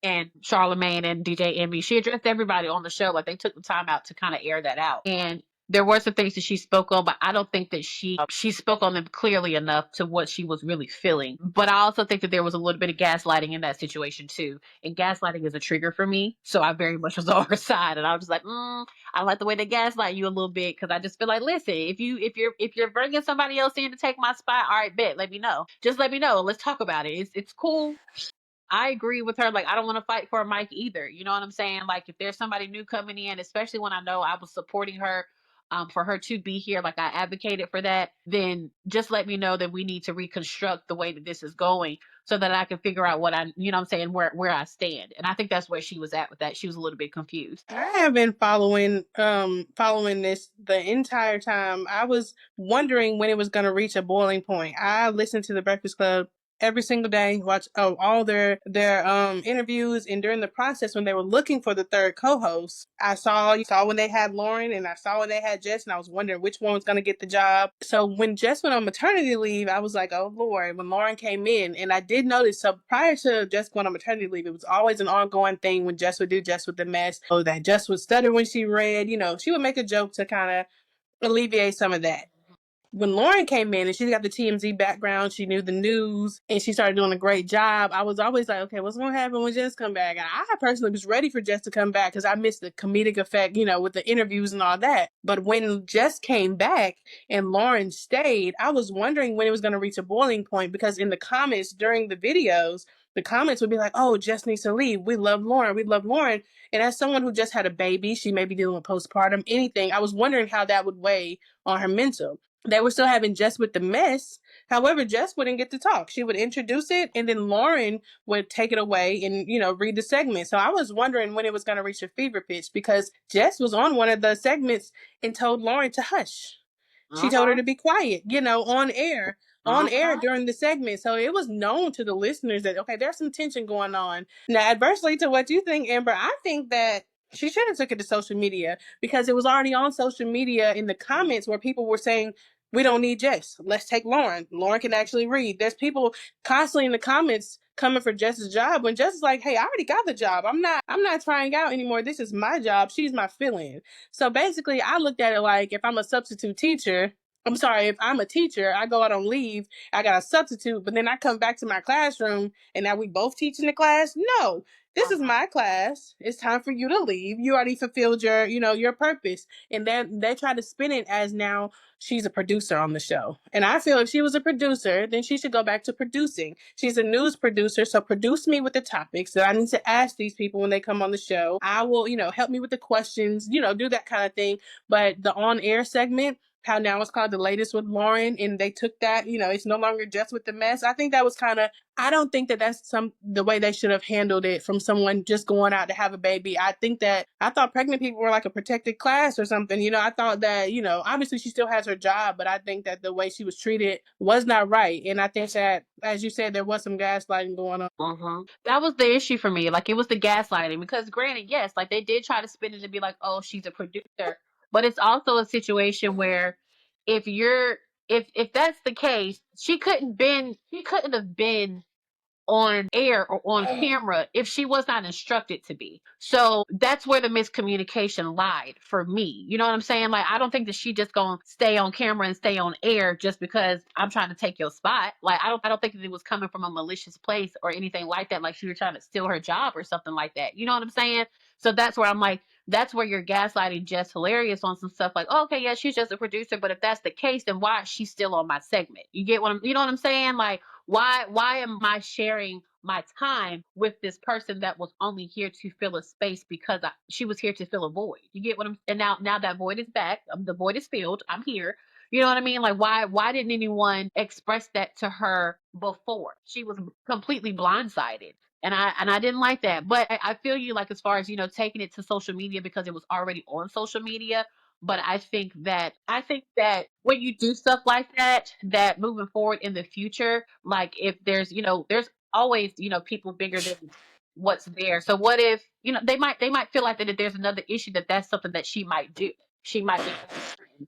and Charlemagne and DJ Envy, she addressed everybody on the show. Like, they took the time out to kind of air that out. And there were some things that she spoke on, but I don't think that she spoke on them clearly enough to what she was really feeling. But I also think that there was a little bit of gaslighting in that situation too. And gaslighting is a trigger for me. So I very much was on her side. And I was just like, I like the way they gaslight you a little bit, because I just feel like, listen, if you're bringing somebody else in to take my spot, all right, bet, let me know. Just let me know. Let's talk about it. It's cool. I agree with her. Like, I don't want to fight for a mic either. You know what I'm saying? Like, if there's somebody new coming in, especially when I know I was supporting her, for her to be here, like I advocated for that, then just let me know that we need to reconstruct the way that this is going so that I can figure out what I'm saying, where I stand. And I think that's where she was at with that. She was a little bit confused. I have been following this the entire time. I was wondering when it was going to reach a boiling point. I listened to the Breakfast Club every single day, watch all their interviews, and during the process when they were looking for the third co-host, I saw when they had Lauren and I saw when they had Jess, and I was wondering which one was going to get the job. So when Jess went on maternity leave, I was like, oh Lord. When Lauren came in, and I did notice, so prior to Jess going on maternity leave, it was always an ongoing thing when Jess would do Jess with the mess, or that Jess would stutter when she read. She would make a joke to kind of alleviate some of that. When Lauren came in and she got the TMZ background, she knew the news, and she started doing a great job, I was always like, okay, what's going to happen when Jess come back? And I personally was ready for Jess to come back because I missed the comedic effect, with the interviews and all that. But when Jess came back and Lauren stayed, I was wondering when it was going to reach a boiling point, because in the comments during the videos, the comments would be like, oh, Jess needs to leave. We love Lauren. We love Lauren. And as someone who just had a baby, she may be dealing with postpartum, anything, I was wondering how that would weigh on her mental. They were still having Jess with the mess. However, Jess wouldn't get to talk. She would introduce it, and then Lauren would take it away and, read the segment. So I was wondering when it was going to reach a fever pitch, because Jess was on one of the segments and told Lauren to hush. She told her to be quiet, on air. On air during the segment. So it was known to the listeners that, okay, there's some tension going on. Now, adversely to what you think, Amber, I think that she should have took it to social media, because it was already on social media in the comments where people were saying, We don't need Jess. Let's take Lauren. Lauren can actually read. There's people constantly in the comments coming for Jess's job when Jess is like, hey, I already got the job. I'm not trying out anymore. This is my job. She's my fill-in. So basically, I looked at it like if I'm a substitute teacher, if I'm a teacher, I go out on leave, I got a substitute, but then I come back to my classroom and now we both teach in the class. No, this is my class. It's time for you to leave. You already fulfilled your purpose. And then they try to spin it as now she's a producer on the show. And I feel if she was a producer, then she should go back to producing. She's a news producer, so produce me with the topics that I need to ask these people when they come on the show. I will, help me with the questions, do that kind of thing. But the on-air segment, how now it's called The Latest with Lauren, and they took that, it's no longer Just with the Mess. I think that was I don't think that that's the way they should have handled it from someone just going out to have a baby. I thought pregnant people were like a protected class or something. I thought that, obviously she still has her job, but I think that the way she was treated was not right. And I think that, as you said, there was some gaslighting going on. That was the issue for me. Like, it was the gaslighting because, granted, yes, like they did try to spin it to be like, oh, she's a producer. But it's also a situation where if that's the case, she couldn't have been on air or on camera if she was not instructed to be. So that's where the miscommunication lied for me. You know what I'm saying? Like, I don't think that she just gonna stay on camera and stay on air just because I'm trying to take your spot. Like, I don't think that it was coming from a malicious place or anything like that. Like she was trying to steal her job or something like that. You know what I'm saying? So that's where I'm like, that's where you're gaslighting Jess hilarious on some stuff like, oh, okay, yeah, she's just a producer, but if that's the case, then why is she still on my segment? You know what I'm saying? Like, why am I sharing my time with this person that was only here to fill a space because she was here to fill a void? You get what I'm, and now that void is back. The void is filled. I'm here. You know what I mean? Like, why didn't anyone express that to her before? She was completely blindsided. And I didn't like that. But I feel you, like, as far as, taking it to social media because it was already on social media. But I think that when you do stuff like that, that moving forward in the future, like if there's always, people bigger than what's there. So what if, they might feel like that if there's another issue, that's something that she might do. She might be,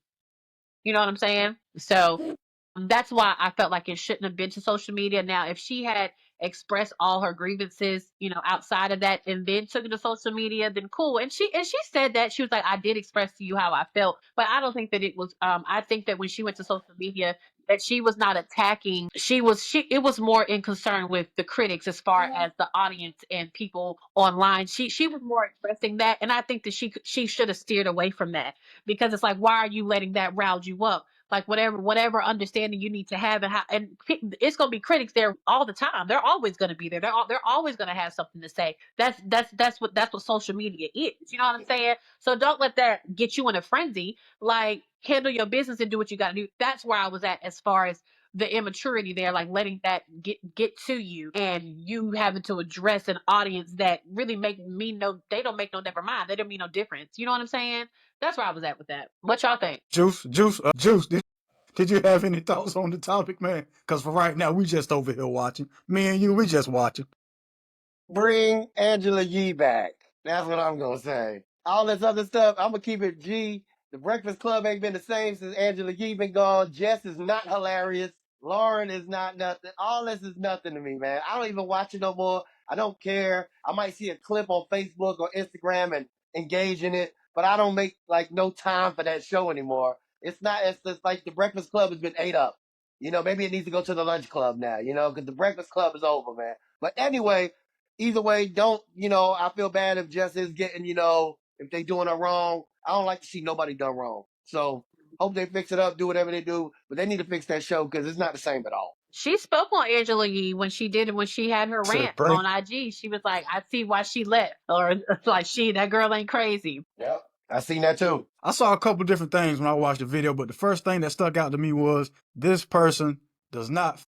you know what I'm saying? So that's why I felt like it shouldn't have been to social media. Now, if she had expressed all her grievances, outside of that and then took it to social media, then cool. And she said that she was like, I did express to you how I felt, but I don't think that it was I think that when she went to social media that she was not attacking. It was more in concern with the critics as far as the audience and people online. She was more expressing that, and I think that she should have steered away from that because it's like, why are you letting that rouse you up? Like, whatever understanding you need to have, and it's gonna be critics there all the time. They're always gonna be there. They're always gonna have something to say. That's what social media is. You know what I'm saying? So don't let that get you in a frenzy. Like, handle your business and do what you got to do. That's where I was at as far as the immaturity there, like letting that get to you and you having to address an audience that really they don't make no never mind. They don't mean no difference. You know what I'm saying? That's where I was at with that. What y'all think? Juice. Did you have any thoughts on the topic, man? Because for right now, we just over here watching. Me and you, we just watching. Bring Angela Yee back. That's what I'm gonna say. All this other stuff, I'm gonna keep it G. The Breakfast Club ain't been the same since Angela Yee been gone. Jess is not hilarious. Lauren is not nothing. All this is nothing to me, man. I don't even watch it no more. I don't care. I might see a clip on Facebook or Instagram and engage in it, but I don't make like no time for that show anymore. It's just like the Breakfast Club has been ate up. Maybe it needs to go to the lunch club now, because the Breakfast Club is over, man. But anyway, either way, I feel bad if Jess is getting, if they doing her wrong. I don't like to see nobody done wrong. So hope they fix it up, do whatever they do, but they need to fix that show because it's not the same at all. She spoke on Angela Yee when she had her rant on IG. She was like, I see why she left. Or like, that girl ain't crazy. Yep. I seen that too. I saw a couple different things when I watched the video, but the first thing that stuck out to me was this person does not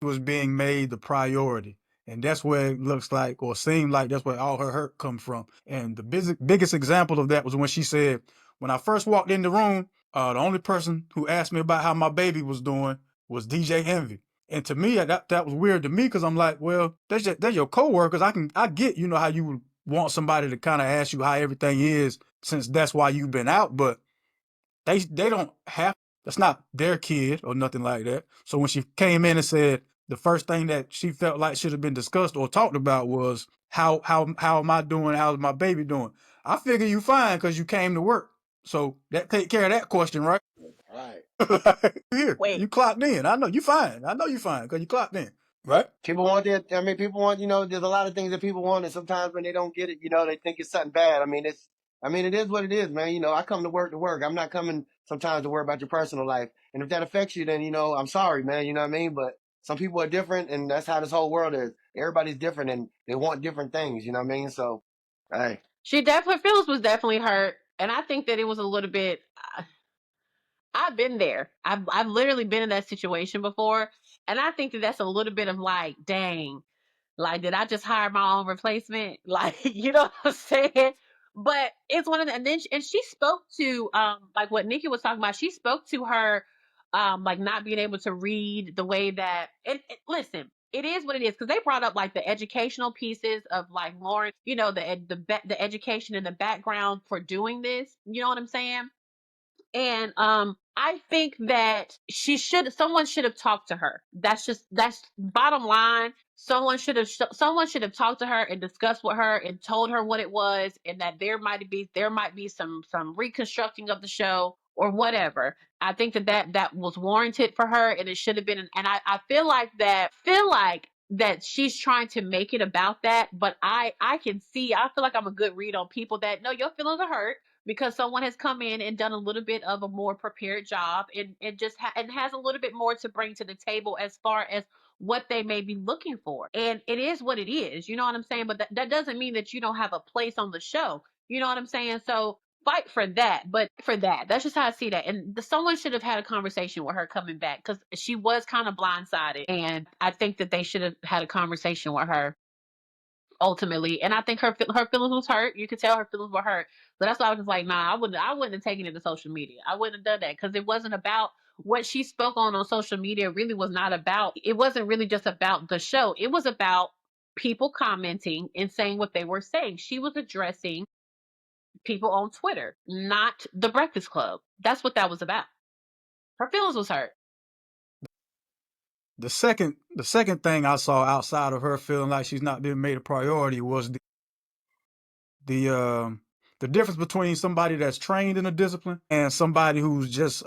was being made the priority. And that's where it looks like, or seemed like, that's where all her hurt comes from. And the biggest example of that was when she said, when I first walked in the room, the only person who asked me about how my baby was doing was DJ Envy. And to me, that was weird to me because I'm like, well, they're your coworkers. I get, how you would want somebody to kind of ask you how everything is since that's why you've been out, but they don't have That's not their kid or nothing like that. So when she came in and said the first thing that she felt like should have been discussed or talked about was how am I doing? How's my baby doing? I figure you fine because you came to work. So that take care of that question, right? Right. Here, Wait, you clocked in. I know you fine. I know you fine because you clocked in, right? People want that. I mean, people want, there's a lot of things that people want, and sometimes when they don't get it, they think it's something bad. I mean, it is what it is, man. I come to work to work. I'm not coming sometimes to worry about your personal life. And if that affects you, then, I'm sorry, man. You know what I mean? But some people are different, and that's how this whole world is. Everybody's different, and they want different things. You know what I mean? So, hey. her feelings was definitely hurt, and I think that it was a little bit. I've been there. I've literally been in that situation before, and I think that that's a little bit of like, dang, like did I just hire my own replacement? Like, you know what I'm saying? But it's one of the, and then and she spoke to like what Nikki was talking about. She spoke to her like not being able to read the way that. And listen, it is what it is because they brought up like the educational pieces of like Lauren, the education and the background for doing this. You know what I'm saying? And I think that someone should have talked to her. That's bottom line. Someone should have talked to her and discussed with her and told her what it was, and that there might be some reconstructing of the show or whatever. I think that was warranted for her, and it should have been. And I feel like that she's trying to make it about that, but I can see, I feel like I'm a good read on people that no, your feelings are hurt because someone has come in and done a little bit of a more prepared job, and just and has a little bit more to bring to the table as far as what they may be looking for. And it is what it is. You know what I'm saying? But that doesn't mean that you don't have a place on the show. You know what I'm saying? So fight for that. But for that, that's just how I see that. And someone should have had a conversation with her coming back because she was kind of blindsided. And I think that they should have had a conversation with her ultimately. And I think her feelings was hurt. You could tell her feelings were hurt. So that's why I was just like, nah, I wouldn't have taken it to social media. I wouldn't have done that because it wasn't about what she spoke on social media. Really was not about. It wasn't really just about the show. It was about people commenting and saying what they were saying. She was addressing people on Twitter, not the Breakfast Club. That's what that was about. Her feelings was hurt. The second thing I saw outside of her feeling like she's not being made a priority was the the difference between somebody that's trained in a discipline and somebody who's just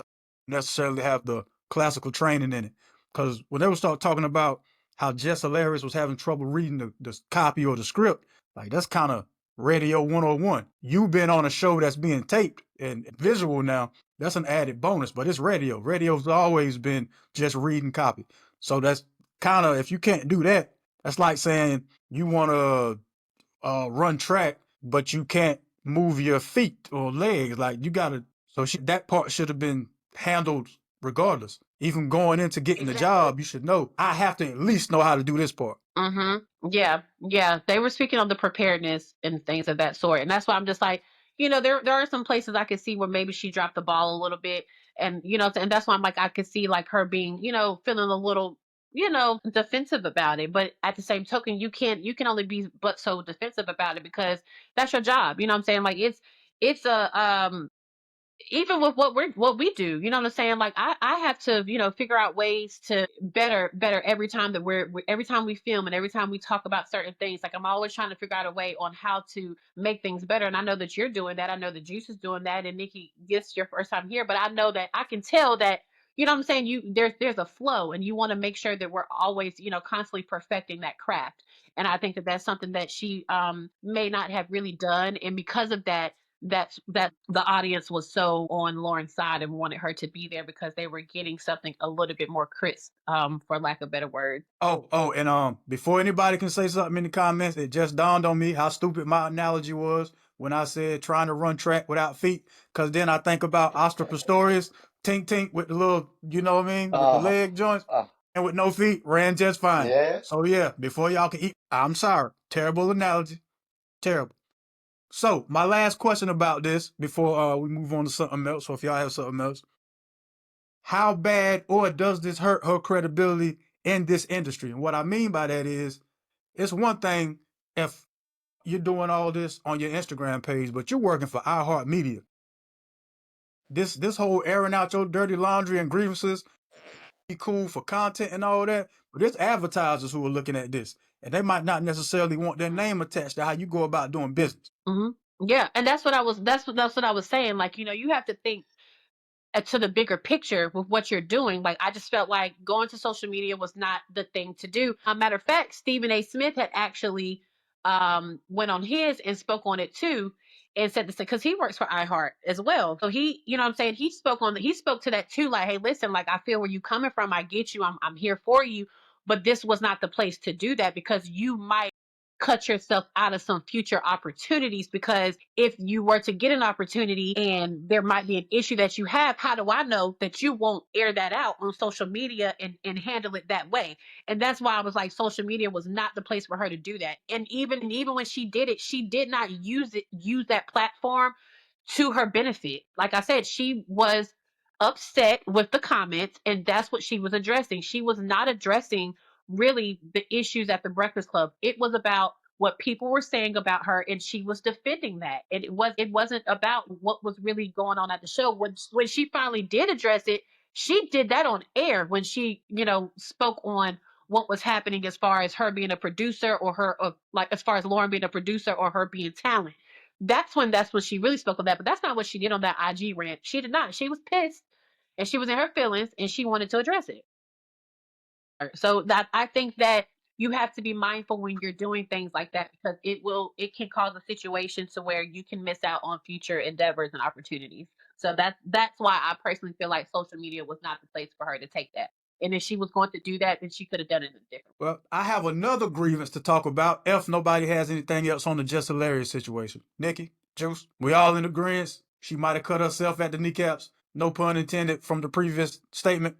necessarily have the classical training in it. Because when they would start talking about how Jess Hilarious was having trouble reading the copy or the script, like that's kind of radio 101. You've been on a show that's being taped and visual now. That's an added bonus, but it's radio. Radio's always been just reading copy. So that's kind of, if you can't do that, that's like saying you want to run track, but you can't move your feet or legs. Like you gotta. So that part should have been handled regardless. Even going into getting the job, you should know. I have to at least know how to do this part. Mm-hmm. Yeah. They were speaking on the preparedness and things of that sort, and that's why I'm just like, there are some places I could see where maybe she dropped the ball a little bit, and and that's why I'm like, I could see like her being, feeling a little, defensive about it. But at the same token, you can only be but so defensive about it because that's your job. You know what I'm saying? Like it's a even with what we do, you know what I'm saying? Like I have to, figure out ways to better every time that every time we film and every time we talk about certain things. Like I'm always trying to figure out a way on how to make things better. And I know that you're doing that. I know that Juice is doing that. And Nikki, yes, your first time here, but I know that I can tell that, you know what I'm saying? There's a flow, and you want to make sure that we're always, constantly perfecting that craft. And I think that that's something that she may not have really done. And because of that, that the audience was so on Lauren's side and wanted her to be there because they were getting something a little bit more crisp, for lack of better words. And before anybody can say something in the comments, it just dawned on me how stupid my analogy was when I said trying to run track without feet. Because then I think about Oscar Pistorius, tink tink with the little, you know what I mean, with the leg joints, and with no feet, ran just fine. Yeah. So yeah, before y'all can eat, I'm sorry, terrible analogy, terrible. So my last question about this before we move on to something else, or if y'all have something else, how bad or does this hurt her credibility in this industry? And what I mean by that is, it's one thing if you're doing all this on your Instagram page, but you're working for iHeartMedia. this whole airing out your dirty laundry and grievances be cool for content and all that, but there's advertisers who are looking at this, and they might not necessarily want their name attached to how you go about doing business. Yeah, and that's what I was saying. Like, you have to think to the bigger picture with what you're doing. Like, I just felt like going to social media was not the thing to do. Matter of fact, Stephen A. Smith had actually went on his and spoke on it too, and said this because he works for iHeart as well. So he, you know what I'm saying, he spoke to that too. Like, hey, listen, like, I feel where you coming from. I get you. I'm here for you. But this was not the place to do that, because you might cut yourself out of some future opportunities. Because if you were to get an opportunity and there might be an issue that you have, how do I know that you won't air that out on social media and handle it that way? And that's why I was like, social media was not the place for her to do that. And even when she did it, she did not use that platform to her benefit. Like I said, she was upset with the comments, and that's what she was addressing. She was not addressing really the issues at the Breakfast Club. It was about what people were saying about her, and she was defending that. And it wasn't about what was really going on at the show. When she finally did address it, she did that on air when she, spoke on what was happening as far as her being a producer, or like as far as Lauren being a producer, or her being talent. That's when she really spoke on that. But that's not what she did on that IG rant. She did not. She was pissed, and she was in her feelings, and she wanted to address it. So that, I think that you have to be mindful when you're doing things like that, because it can cause a situation to where you can miss out on future endeavors and opportunities. So that's why I personally feel like social media was not the place for her to take that. And if she was going to do that, then she could have done it in a different way. Well, I have another grievance to talk about if nobody has anything else on the Jess Hilarious situation. Nikki, Juice, we all in agreement. She might have cut herself at the kneecaps. No pun intended from the previous statement.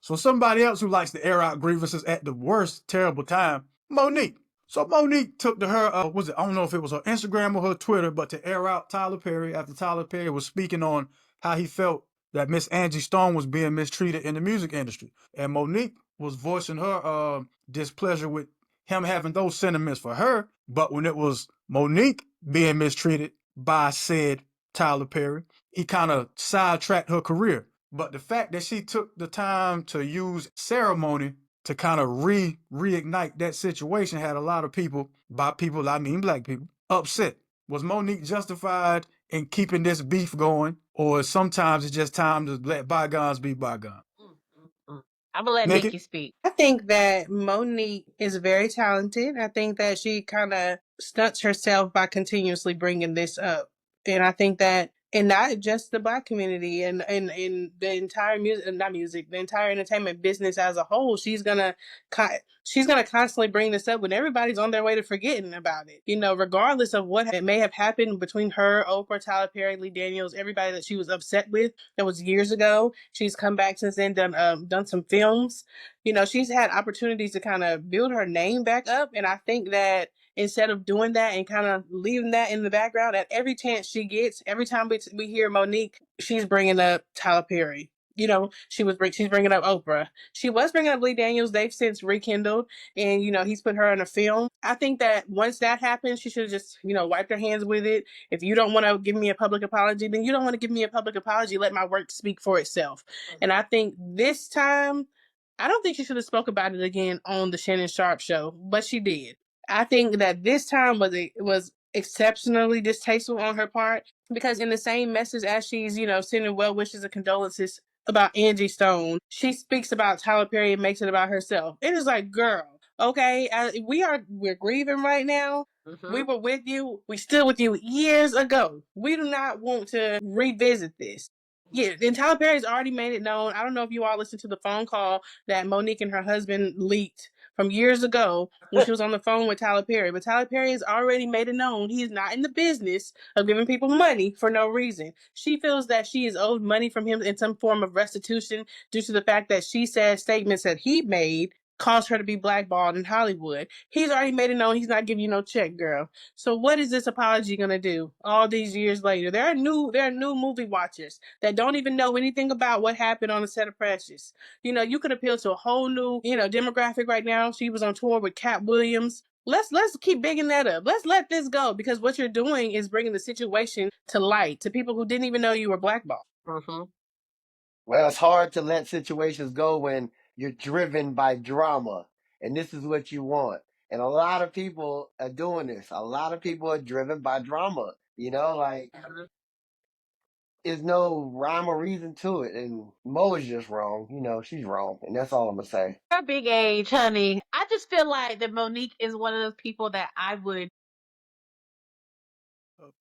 So somebody else who likes to air out grievances at the worst terrible time, Monique. So Monique took to her, I don't know if it was her Instagram or her Twitter, but to air out Tyler Perry after Tyler Perry was speaking on how he felt that Miss Angie Stone was being mistreated in the music industry. And Monique was voicing her displeasure with him having those sentiments for her. But when it was Monique being mistreated by said Tyler Perry, he kind of sidetracked her career. But the fact that she took the time to use ceremony to kind of reignite that situation had a lot of people, by people I mean black people, upset. Was Monique justified in keeping this beef going, or sometimes it's just time to let bygones be bygones? I'm gonna let Nikki speak. I think that Monique is very talented. I think that she kind of stunts herself by continuously bringing this up. And I think that, and not just the black community and in the entire the entire entertainment business as a whole, she's gonna constantly bring this up when everybody's on their way to forgetting about it. Regardless of what it may have happened between her, Oprah, Tyler Perry, Lee Daniels, everybody that she was upset with, that was years ago. She's come back since then, done some films. She's had opportunities to kind of build her name back up, and I think that instead of doing that and kind of leaving that in the background, at every chance she gets, every time we hear Monique, she's bringing up Tyler Perry. She's bringing up Oprah. She was bringing up Lee Daniels. They've since rekindled, and he's put her in a film. I think that once that happens, she should have just wiped her hands with it. If you don't want to give me a public apology, then you don't want to give me a public apology. Let my work speak for itself. And I think this time, I don't think she should have spoke about it again on the Shannon Sharp show, but she did. I think that this time was exceptionally distasteful on her part, because in the same message as she's, sending well wishes and condolences about Angie Stone, she speaks about Tyler Perry and makes it about herself. It is like, girl, okay, we're grieving right now. Mm-hmm. We were with you. We stood with you years ago. We do not want to revisit this. Yeah, and Tyler Perry's already made it known. I don't know if you all listened to the phone call that Monique and her husband leaked from years ago when she was on the phone with Tyler Perry. But Tyler Perry has already made it known he's not in the business of giving people money for no reason. She feels that she is owed money from him in some form of restitution due to the fact that she said statements that he made caused her to be blackballed in Hollywood. He's already made it known he's not giving you no check, girl. So what is this apology gonna do all these years later? There are new movie watchers that don't even know anything about what happened on the set of Precious. You could appeal to a whole new, demographic right now. She was on tour with Cat Williams. Let's keep bigging that up. Let's let this go, because what you're doing is bringing the situation to light to people who didn't even know you were blackballed. Mm-hmm. Well, it's hard to let situations go when you're driven by drama and this is what you want. And a lot of people are doing this. A lot of people are driven by drama. Like there's no rhyme or reason to it. And Mo is just wrong. She's wrong. And that's all I'm gonna say. Her big age, honey. I just feel like that Monique is one of those people that I would.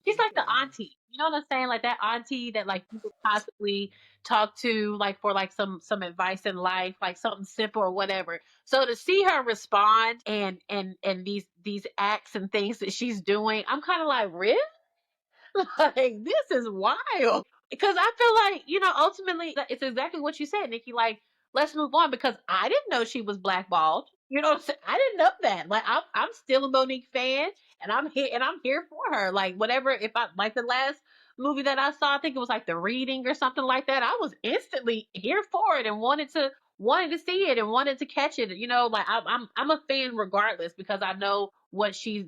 She's like the auntie. You know what I'm saying? Like that auntie that like you could possibly talk to like for like some advice in life, like something simple or whatever. So to see her respond and these acts and things that she's doing, I'm kind of like, really? Like this is wild. Because I feel like, ultimately it's exactly what you said, Nikki. Like, let's move on because I didn't know she was blackballed. You know what I'm saying? I didn't know that. Like I'm still a Monique fan and I'm here for her. Like whatever if I like the last movie that I saw, I think it was like The Reading or something like that. I was instantly here for it and wanted to see it and wanted to catch it. Like I'm a fan regardless because I know what she's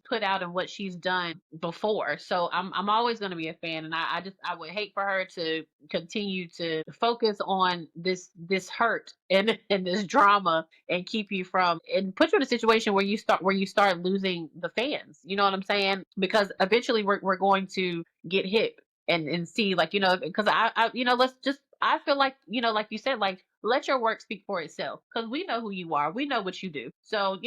put out and what she's done before. So I'm always going to be a fan, and I would hate for her to continue to focus on this hurt and this drama and keep you from and put you in a situation where you start losing the fans. You know what I'm saying? Because eventually we're going to get hit and see like because I let's just I feel like like you said like let your work speak for itself because we know who you are, we know what you do. So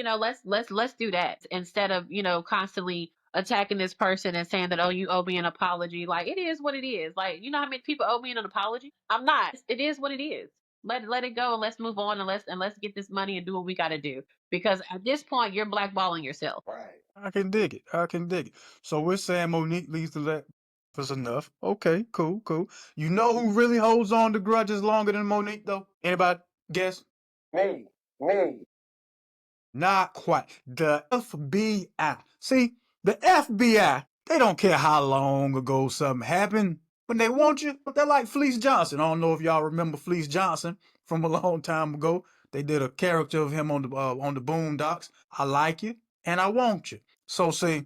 let's do that instead of constantly attacking this person and saying that, oh, you owe me an apology. Like it is what it is. Like how many people owe me an apology? I'm not. It is what it is. Let it go and let's move on and let's get this money and do what we got to do because at this point you're blackballing yourself. Right. I can dig it. I can dig it. So we're saying Monique leads to let us enough. Okay, cool, cool. You know who really holds on to grudges longer than Monique though? Anybody guess? Me. Me. Not quite. The FBI. See, the FBI, they don't care how long ago something happened. When they want you, they're like Fleece Johnson. I don't know if y'all remember Fleece Johnson from a long time ago. They did a character of him on the Boondocks. I like you and I want you. So see,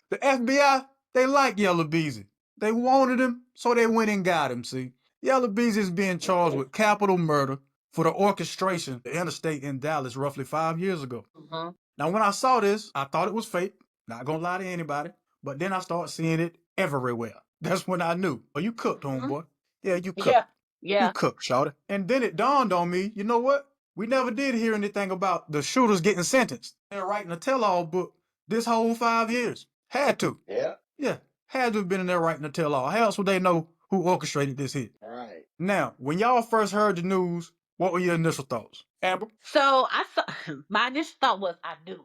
the FBI, they like Yellow Beezy. They wanted him, so they went and got him, see. Yellow Beezy is being charged with capital murder for the orchestration of the interstate in Dallas roughly 5 years ago. Mm-hmm. Now, when I saw this, I thought it was fake. Not gonna lie to anybody. But then I started seeing it everywhere. That's when I knew. Oh, you cooked, homeboy. Yeah, you cooked. Yeah. Yeah. You cooked, shawty. And then it dawned on me, you know what? We never did hear anything about the shooters getting sentenced. They're writing a tell-all book this whole 5 years. Had to. Yeah. Yeah, had to have been in there writing a tell-all. How else would they know who orchestrated this hit? Right. Now, when y'all first heard the news, what were your initial thoughts? Amber? So I saw my initial thought was I knew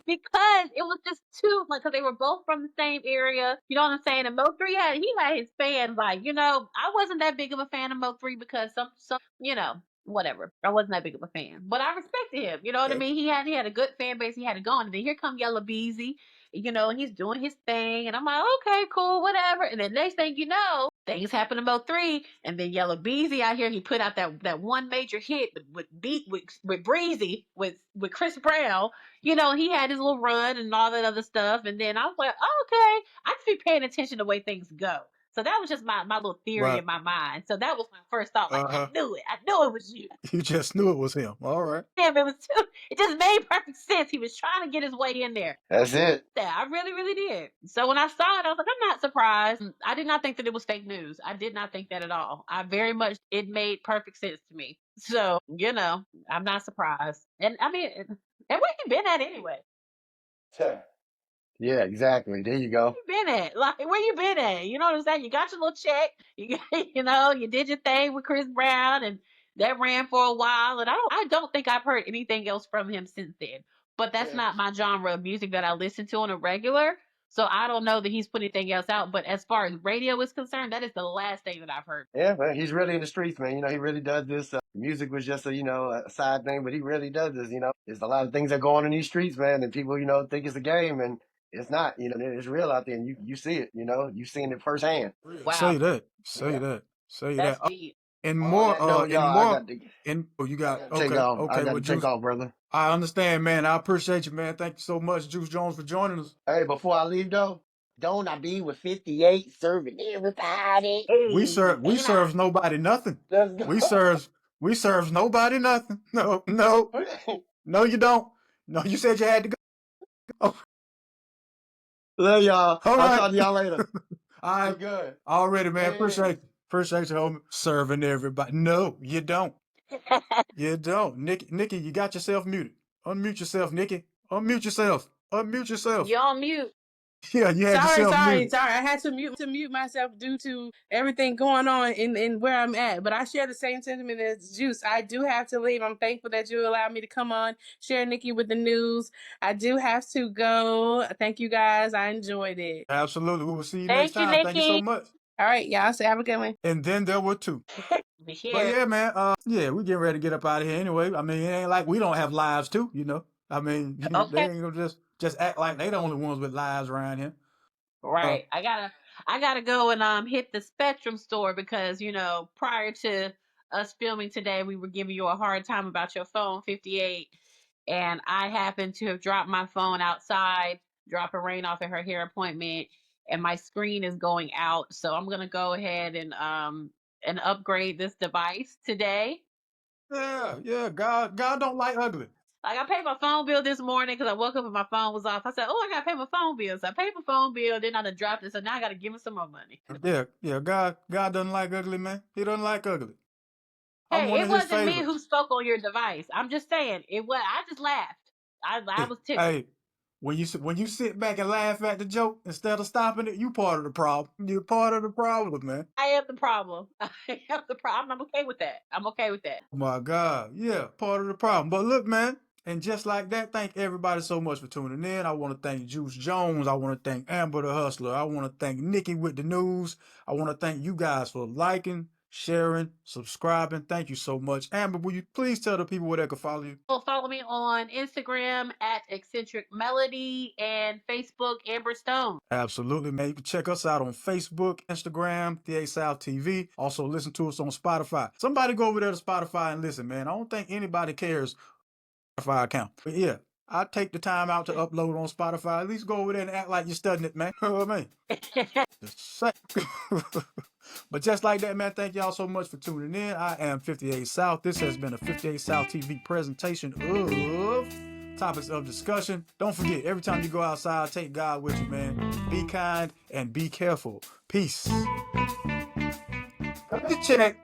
because it was just too like because they were both from the same area. You know what I'm saying? And Mo3 he had his fans like I wasn't that big of a fan of Mo3 because some whatever I wasn't that big of a fan, but I respected him. You know what I Okay. mean? He had a good fan base. He had it going. And then here come Yellow Beezy. And he's doing his thing, and I'm like, okay, cool, whatever. And then next thing you know, things happen to Mo3, and then Yellow Beezy out here, he put out that one major hit with Breezy with Chris Brown. He had his little run and all that other stuff, and then I was like, oh, okay, I just be paying attention to the way things go. So that was just my little theory Right. in my mind. So that was my first thought. Like Uh-huh. I knew it was you. You just knew it was him. All right. Damn, it just made perfect sense. He was trying to get his way in there. That's it. Yeah, I really, really did. So when I saw it, I was like, I'm not surprised. I did not think that it was fake news. I did not think that at all. It made perfect sense to me. So, I'm not surprised. And I mean, and where you been at anyway? Yeah, exactly. There you go. Where you been at? Like, where you been at? You know what I'm saying? You got your little check. You did your thing with Chris Brown and that ran for a while. And I don't think I've heard anything else from him since then. But that's not my genre of music that I listen to on a regular. So I don't know that he's put anything else out. But as far as radio is concerned, that is the last thing that I've heard. Yeah, man, he's really in the streets, man. He really does this. Music was just a side thing, but he really does this. There's a lot of things that go on in these streets, man, and people, think it's a game, and it's not. It's real out there, and you see it. You've seen it firsthand. Wow. Say that. Say Yeah. that. Say That's that. deep. And On more, that note, and y'all, more, I got to you got, take okay, off. okay, I got well, to Juice, take off, brother. I understand, man. I appreciate you, man. Thank you so much, Juice Jones, for joining us. Hey, before I leave though, Don't I be with 58 serving everybody? We Ain't I? serves nobody nothing. Let's go. We serves nobody nothing. No, no, you don't. No, you said you had to go. Oh, Love y'all. all I'll right. talk to y'all later. All Be right. good. Already, man. Hey. Appreciate you, homie. Serving everybody. No, you don't. You don't. Nikki, you got yourself muted. Unmute yourself, Nikki. Unmute yourself. Unmute yourself. You're on mute. Yeah, you had Sorry. yourself muted. I had to mute myself due to everything going on in where I'm at. But I share the same sentiment as Juice. I do have to leave. I'm thankful that you allowed me to come on, share Nikki with the news. I do have to go. Thank you guys. I enjoyed it. Absolutely. We will see you next Thank you, time. Thank you so Nikki. much. All right, y'all. So have a good one. And then there were two. We But here. yeah, man. Yeah, we getting ready to get up out of here anyway. I mean, it ain't like we don't have lives too, you know. I mean, they Okay. ain't gonna just act like they the only ones with lives around here. Right. I gotta go and hit the Spectrum store because, prior to us filming today, we were giving you a hard time about your phone 58. And I happened to have dropped my phone outside, dropping rain off at her hair appointment, and my screen is going out. So I'm gonna go ahead and upgrade this device today. Yeah. God don't like ugly. Like I paid my phone bill this morning because I woke up and my phone was off. I said, "Oh, I gotta pay my phone bill." So I paid my phone bill. Then I done dropped it. So now I gotta give him some more money. Yeah. God doesn't like ugly, man. He doesn't like ugly. I'm Hey, one it of his wasn't me favorites. who spoke on your device. I'm just saying it was. I just laughed. I was tickled. Hey, when you sit back and laugh at the joke instead of stopping it, you part of the problem. You're part of the problem, man. I am the problem. I am the problem. I'm okay with that. I'm okay with that. Oh my God. Yeah, part of the problem. But look, man, and just like that, thank everybody so much for tuning in. I want to thank Juice Jones. I want to thank Amber the Hustler. I want to thank Nikki with the news. I want to thank you guys for liking, sharing, subscribing. Thank you so much. Amber, will you please tell the people where they can follow you? Follow me on Instagram at Eccentric Melody and Facebook Amber Stone. Absolutely, man. You can check us out on Facebook, Instagram, 58South TV. Also, listen to us on Spotify. Somebody go over there to Spotify and listen, man. I don't think anybody cares Spotify account. But yeah, I take the time out to upload on Spotify. At least go over there and act like you're studying it, man. You know what I mean? Just say. But just like that, man, thank y'all so much for tuning in. I am 58 South. This has been a 58 South TV presentation of topics of discussion. Don't forget, every time you go outside, take God with you, man. Be kind and be careful. Peace. Check.